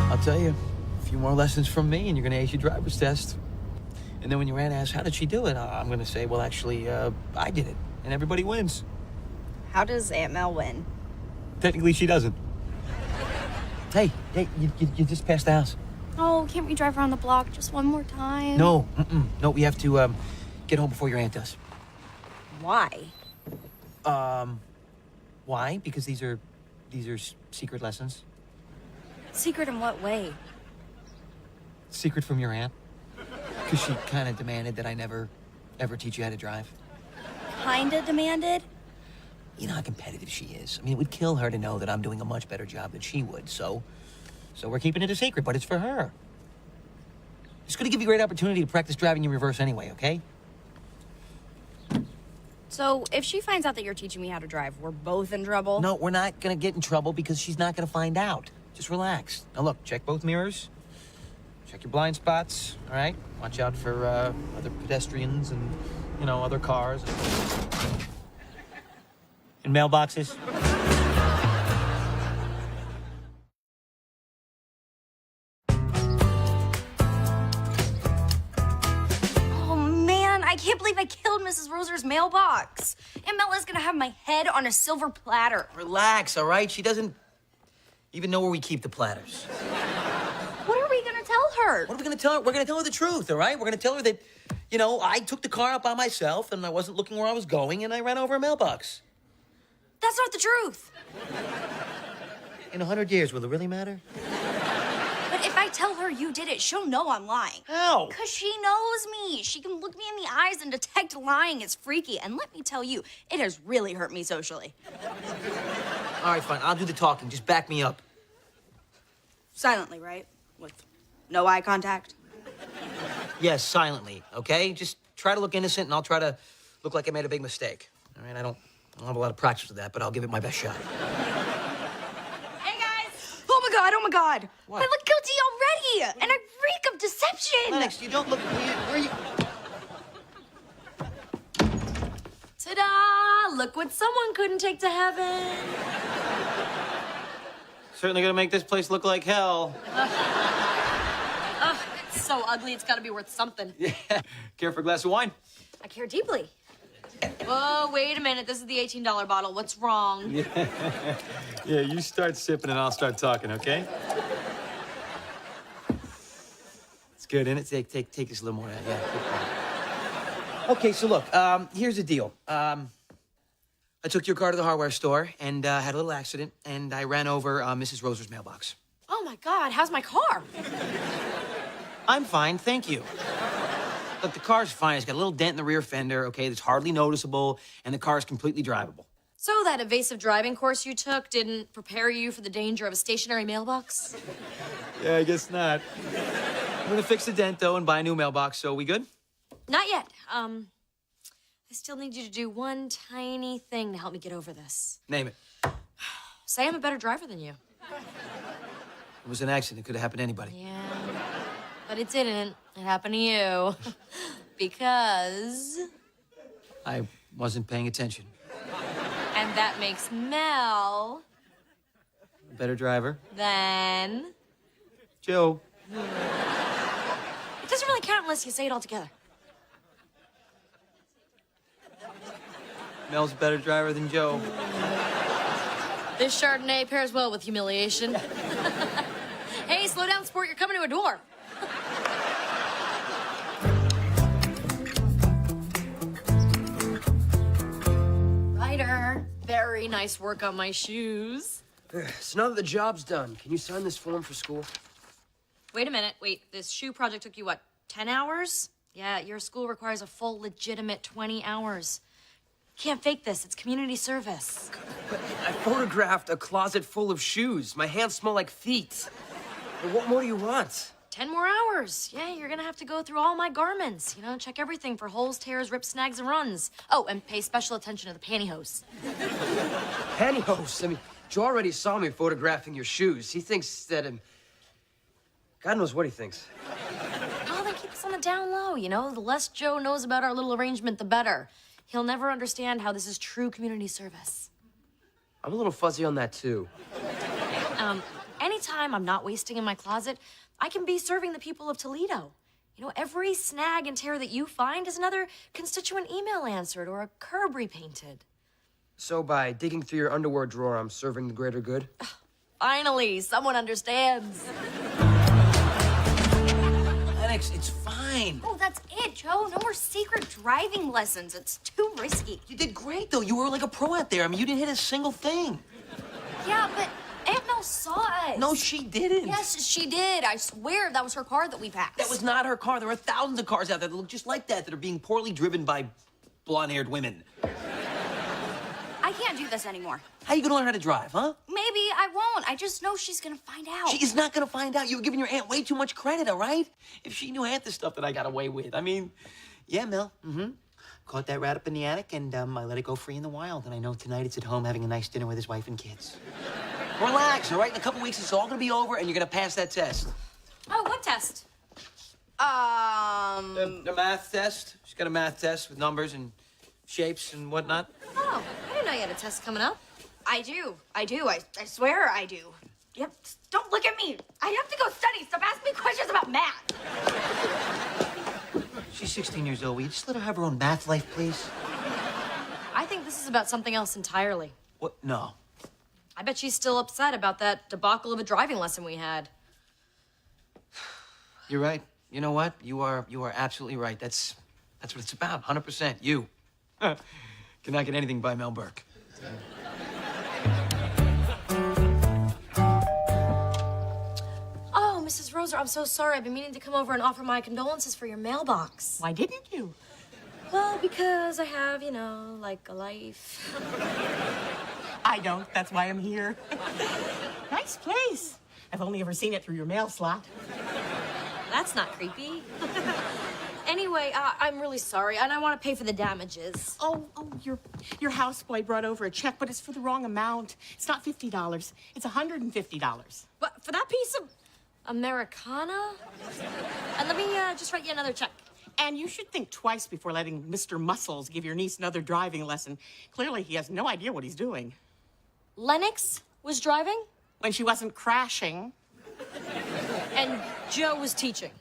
I'll tell you, a few more lessons from me, and you're gonna ace your driver's test. And then when your aunt asks, how did she do it? I'm gonna say, well, actually, I did it, and everybody wins. How does Aunt Mel win? Technically, she doesn't. Hey, you just passed the house. Oh, can't we drive around the block just one more time? No, no, we have to, get home before your aunt does. Why? Why? Because these are secret lessons. Secret in what way? Secret from your aunt. Because she kind of demanded that I never, ever teach you how to drive. Kinda demanded? You know how competitive she is. I mean, it would kill her to know that I'm doing a much better job than she would, so we're keeping it a secret, but it's for her. It's gonna give you a great opportunity to practice driving in reverse anyway, okay? So, if she finds out that you're teaching me how to drive, we're both in trouble? No, we're not gonna get in trouble because she's not gonna find out. Just relax. Now look, check both mirrors. Check your blind spots, all right? Watch out for other pedestrians and, you know, other cars. And mailboxes. Oh, man, I can't believe I killed Mrs. Roser's mailbox. Aunt Mella's gonna have my head on a silver platter. Relax, all right? She doesn't even know where we keep the platters. What are we gonna tell her? What are we gonna tell her? We're gonna tell her the truth, all right? We're gonna tell her that, you know, I took the car out by myself and I wasn't looking where I was going and I ran over a mailbox. That's not the truth. In 100 years, will it really matter? But if I tell her you did it, she'll know I'm lying. How? Because she knows me. She can look me in the eyes and detect lying. It's freaky. And let me tell you, it has really hurt me socially. All right, fine. I'll do the talking. Just back me up. Silently, right? With no eye contact? Yes, silently, okay? Just try to look innocent and I'll try to look like I made a big mistake. All right, I don't have a lot of practice with that, but I'll give it my best shot. Hey, guys! Oh, my God! What? I look guilty already! And I reek of deception! Lennox, you don't look weird. Where are you? Ta-da! Look what someone couldn't take to heaven. Certainly gonna make this place look like hell. Ugh, it's so ugly, it's gotta be worth something. Yeah. Care for a glass of wine? I care deeply. Whoa, wait a minute. This is the $18 bottle. What's wrong? Yeah, you start sipping and I'll start talking, okay? It's good, isn't it? Take this a little more. Yeah. Okay, so look, here's the deal. I took your car to the hardware store and had a little accident, and I ran over Mrs. Roser's mailbox. Oh my God, how's my car? I'm fine, thank you. Look, the car's fine. It's got a little dent in the rear fender, okay, that's hardly noticeable, and the car's completely drivable. So that evasive driving course you took didn't prepare you for the danger of a stationary mailbox? Yeah, I guess not. I'm gonna fix the dent, though, and buy a new mailbox, so we good? Not yet. I still need you to do one tiny thing to help me get over this. Name it. Say I'm a better driver than you. It was an accident. It could have happened to anybody. Yeah, but it didn't. It happened to you. Because... I wasn't paying attention. And that makes Mel... A better driver. Then... Joe. It doesn't really count unless you say it all together. Mel's a better driver than Joe. This Chardonnay pairs well with humiliation. Hey, slow down, sport. You're coming to a door. Ryder, very nice work on my shoes. So now that the job's done, can you sign this form for school? Wait a minute. Wait, this shoe project took you, what, 10 hours? Yeah, your school requires a full, legitimate 20 hours. Can't fake this. It's community service. But I photographed a closet full of shoes. My hands smell like feet. What more do you want? 10 more hours. Yeah, you're gonna have to go through all my garments. You know, check everything for holes, tears, rips, snags, and runs. Oh, and pay special attention to the pantyhose. Pantyhose? I mean, Joe already saw me photographing your shoes. He thinks that, God knows what he thinks. Oh, then keep us on the down low, you know? The less Joe knows about our little arrangement, the better. He'll never understand how this is true community service. I'm a little fuzzy on that, too. Anytime I'm not wasting in my closet, I can be serving the people of Toledo. You know, every snag and tear that you find is another constituent email answered or a curb repainted. So by digging through your underwear drawer, I'm serving the greater good? Finally, someone understands. Lennox, it's fine. Oh, that's it, Joe. No more secret driving lessons. It's too risky. You did great, though. You were like a pro out there. I mean, you didn't hit a single thing. Yeah, but Aunt Mel saw us. No, she didn't. Yes, she did. I swear that was her car that we passed. That was not her car. There are thousands of cars out there that look just like that are being poorly driven by blonde-haired women. I can't do this anymore. How you gonna learn how to drive, huh? Maybe I won't. I just know she's gonna find out. She is not gonna find out. You were giving your aunt way too much credit, all right? If she knew half the stuff that I got away with. I mean, Yeah, Mel. Caught that rat up in the attic, and I let it go free in the wild. And I know tonight it's at home having a nice dinner with his wife and kids. relax, all right? In a couple weeks, it's all gonna be over, and you're gonna pass that test. Oh, what test? The math test. She's got a math test with numbers and shapes and whatnot. Oh, I didn't know you had a test coming up. I do. I swear I do. Yep, just don't look at me. I have to go study. Stop asking me questions about math. She's 16 years old. Will you just let her have her own math life, please? I think this is about something else entirely. What? No. I bet she's still upset about that debacle of a driving lesson we had. You're right. You know what? You are absolutely right. That's what it's about. 100%. You. Cannot get anything by Mel Burke. Oh, Mrs. Roser, I'm so sorry. I've been meaning to come over and offer my condolences for your mailbox. Why didn't you? Well, because I have, you know, like a life. I don't. That's why I'm here. Nice place. I've only ever seen it through your mail slot. That's not creepy. Anyway, I'm really sorry, and I want to pay for the damages. Oh, your houseboy brought over a check, but it's for the wrong amount. It's not $50. It's $150. What, for that piece of Americana? And let me just write you another check. And you should think twice before letting Mr. Muscles give your niece another driving lesson. Clearly, he has no idea what he's doing. Lennox was driving? When she wasn't crashing. And Joe was teaching.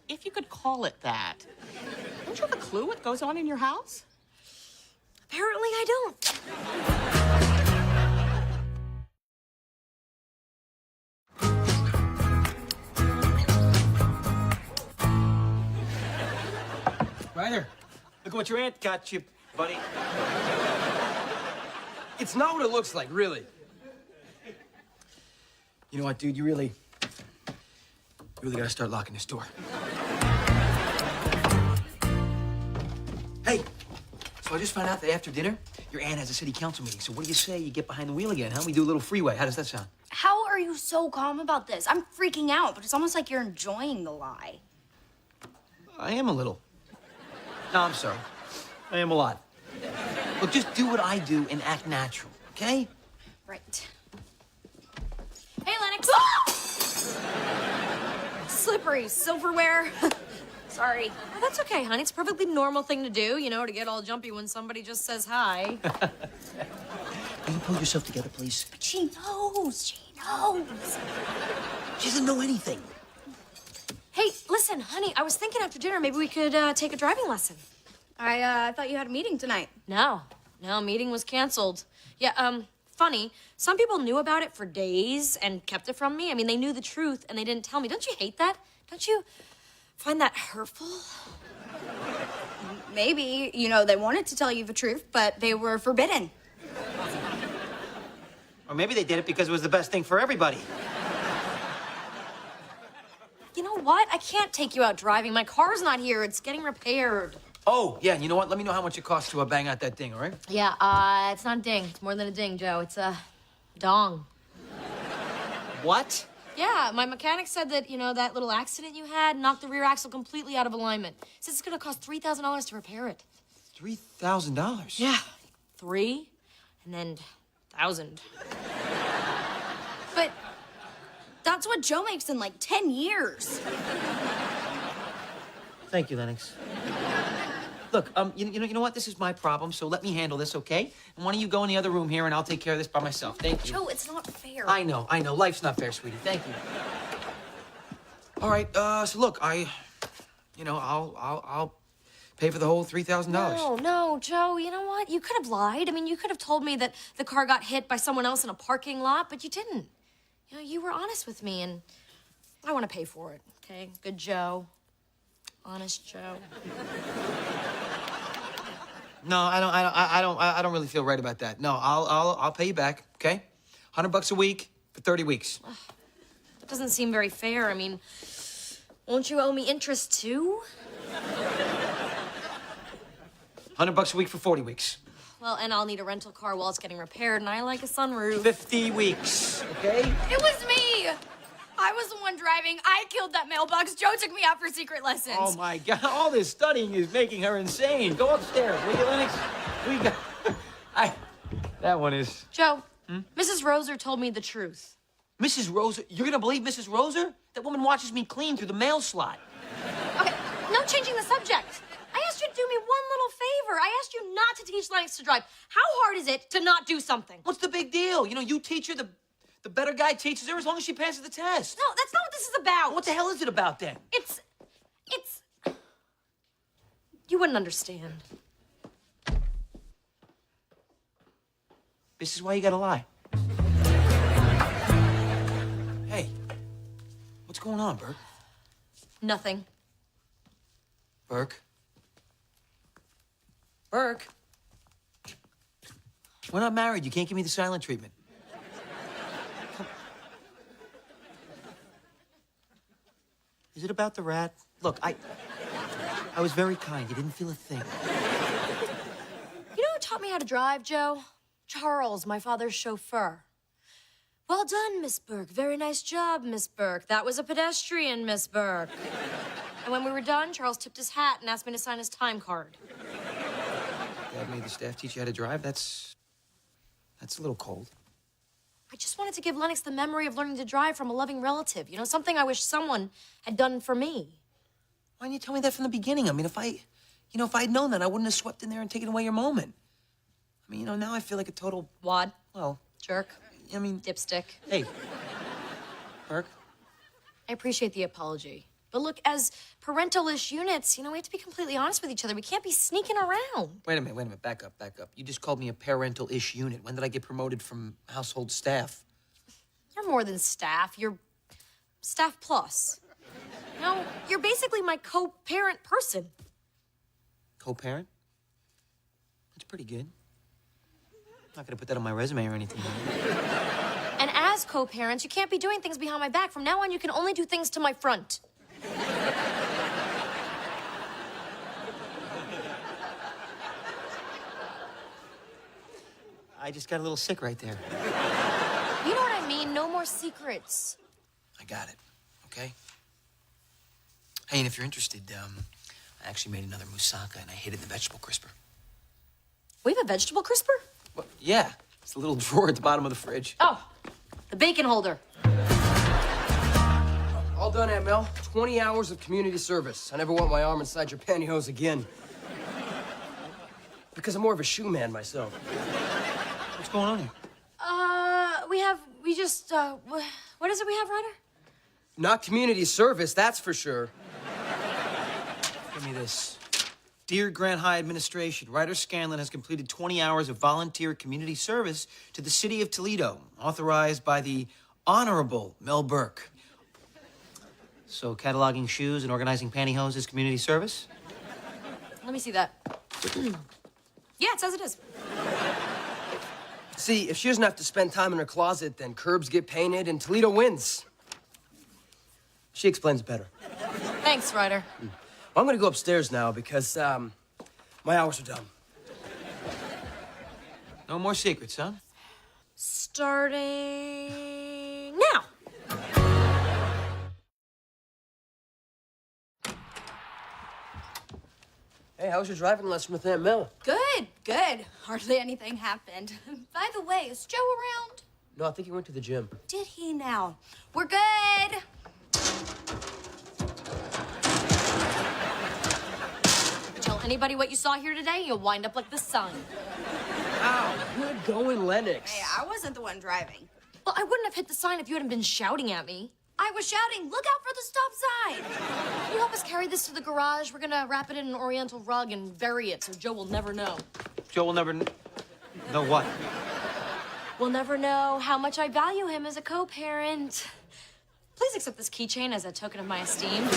If you could call it that. Don't you have a clue what goes on in your house? Apparently I don't. Ryder, look at what your aunt got you, buddy. It's not what it looks like, really. You know what, dude? You really gotta start locking this door. Hey, so I just found out that after dinner, your aunt has a city council meeting. So what do you say you get behind the wheel again, huh? We do a little freeway. How does that sound? How are you so calm about this? I'm freaking out, but it's almost like you're enjoying the lie. I am a little. No, I'm sorry. I am a lot. Look, just do what I do and act natural, okay? Right. Hey, Lennox. Slippery silverware. Sorry. Oh, that's okay, honey. It's a perfectly normal thing to do, you know, to get all jumpy when somebody just says hi. Will you pull yourself together, please? But she knows. She knows. She doesn't know anything. Hey, listen, honey, I was thinking after dinner maybe we could take a driving lesson. I thought you had a meeting tonight. No, meeting was canceled. Yeah, funny. Some people knew about it for days and kept it from me. I mean, they knew the truth and they didn't tell me. Don't you hate that? Don't you find that hurtful? Maybe, you know, they wanted to tell you the truth, but they were forbidden. Or maybe they did it because it was the best thing for everybody. You know what? I can't take you out driving. My car's not here. It's getting repaired. Oh, yeah, and you know what? Let me know how much it costs to bang out that ding, all right? Yeah, it's not a ding. It's more than a ding, Joe. It's a dong. What? Yeah, my mechanic said that, that little accident you had knocked the rear axle completely out of alignment. Says it's gonna cost $3,000 to repair it. $3,000? Yeah, 3 and then 1,000. But that's what Joe makes in like 10 years. Thank you, Lennox. Look, you know what? This is my problem, so let me handle this, okay? And why don't you go in the other room here, and I'll take care of this by myself. Thank you. Joe, it's not fair. I know. Life's not fair, sweetie. Thank you. All right. So look, I'll pay for the whole $3,000. No, Joe, you know what? You could have lied. I mean, you could have told me that the car got hit by someone else in a parking lot, but you didn't. You were honest with me, and I want to pay for it, okay? Good Joe. Honest Joe. No, I don't really feel right about that. No, I'll pay you back, okay? $100 a week for 30 weeks. That doesn't seem very fair. I mean, won't you owe me interest too? $100 a week for 40 weeks. Well, and I'll need a rental car while it's getting repaired, and I like a sunroof. 50 weeks, okay? It was me. I was the one driving. I killed that mailbox. Joe took me out for secret lessons. Oh, my God. All this studying is making her insane. Go upstairs, will you, Lennox? That one is... Joe, Mrs. Roser told me the truth. Mrs. Roser? You're gonna believe Mrs. Roser? That woman watches me clean through the mail slot. Okay, no changing the subject. I asked you to do me one little favor. I asked you not to teach Lennox to drive. How hard is it to not do something? What's the big deal? You teach her, the better guy teaches her as long as she passes the test. No, that's not what this is about. What the hell is it about, then? It's... You wouldn't understand. This is why you gotta lie. Hey, what's going on, Burke? Nothing. Burke? Burke? We're not married. You can't give me the silent treatment. Is it about the rat? Look, I was very kind. You didn't feel a thing. You know who taught me how to drive, Joe? Charles, my father's chauffeur. Well done, Miss Burke. Very nice job, Miss Burke. That was a pedestrian, Miss Burke. And when we were done, Charles tipped his hat and asked me to sign his time card. Dad made the staff teach you how to drive? That's a little cold. I just wanted to give Lennox the memory of learning to drive from a loving relative. Something I wish someone had done for me. Why didn't you tell me that from the beginning? I mean, if I'd known that, I wouldn't have swept in there and taken away your moment. I mean, now I feel like a total... Wad. Well... Jerk. I mean... Dipstick. Hey. Burke? I appreciate the apology. But look, as parental-ish units, we have to be completely honest with each other. We can't be sneaking around. Wait a minute. Back up. You just called me a parental-ish unit. When did I get promoted from household staff? You're more than staff. You're staff plus. You're basically my co-parent person. Co-parent? That's pretty good. I'm not gonna put that on my resume or anything. And as co-parents, you can't be doing things behind my back. From now on, you can only do things to my front. I just got a little sick right there. You know what I mean? No more secrets. I got it, okay? Hey, and if you're interested, I actually made another moussaka and I hid it in the vegetable crisper. We have a vegetable crisper? Well, yeah. It's the little drawer at the bottom of the fridge. Oh, the bacon holder. All done, Aunt Mel. 20 hours of community service. I never want my arm inside your pantyhose again. Because I'm more of a shoe man myself. What's going on here? What is it we have, Ryder? Not community service, that's for sure. Give me this. Dear Grant High Administration, Ryder Scanlon has completed 20 hours of volunteer community service to the city of Toledo, authorized by the Honorable Mel Burke. So, cataloging shoes and organizing pantyhose is community service? Let me see that. Yeah, it says it is. See, if she doesn't have to spend time in her closet, then curbs get painted and Toledo wins. She explains better. Thanks, Ryder. Well, I'm gonna go upstairs now because, my hours are done. No more secrets, huh? Starting now. Hey, how was your driving lesson with Aunt Mel? Good, good. Hardly anything happened. By the way, is Joe around? No, I think he went to the gym. Did he now? We're good. Tell anybody what you saw here today, you'll wind up like the sun. Ow, good going, Lennox. Hey, I wasn't the one driving. Well, I wouldn't have hit the sign if you hadn't been shouting at me. I was shouting, look out for the stop sign. Can you help us carry this to the garage? We're gonna wrap it in an oriental rug and bury it so Joe will never know. Joe will never know what? We'll never know how much I value him as a co-parent. Please accept this keychain as a token of my esteem.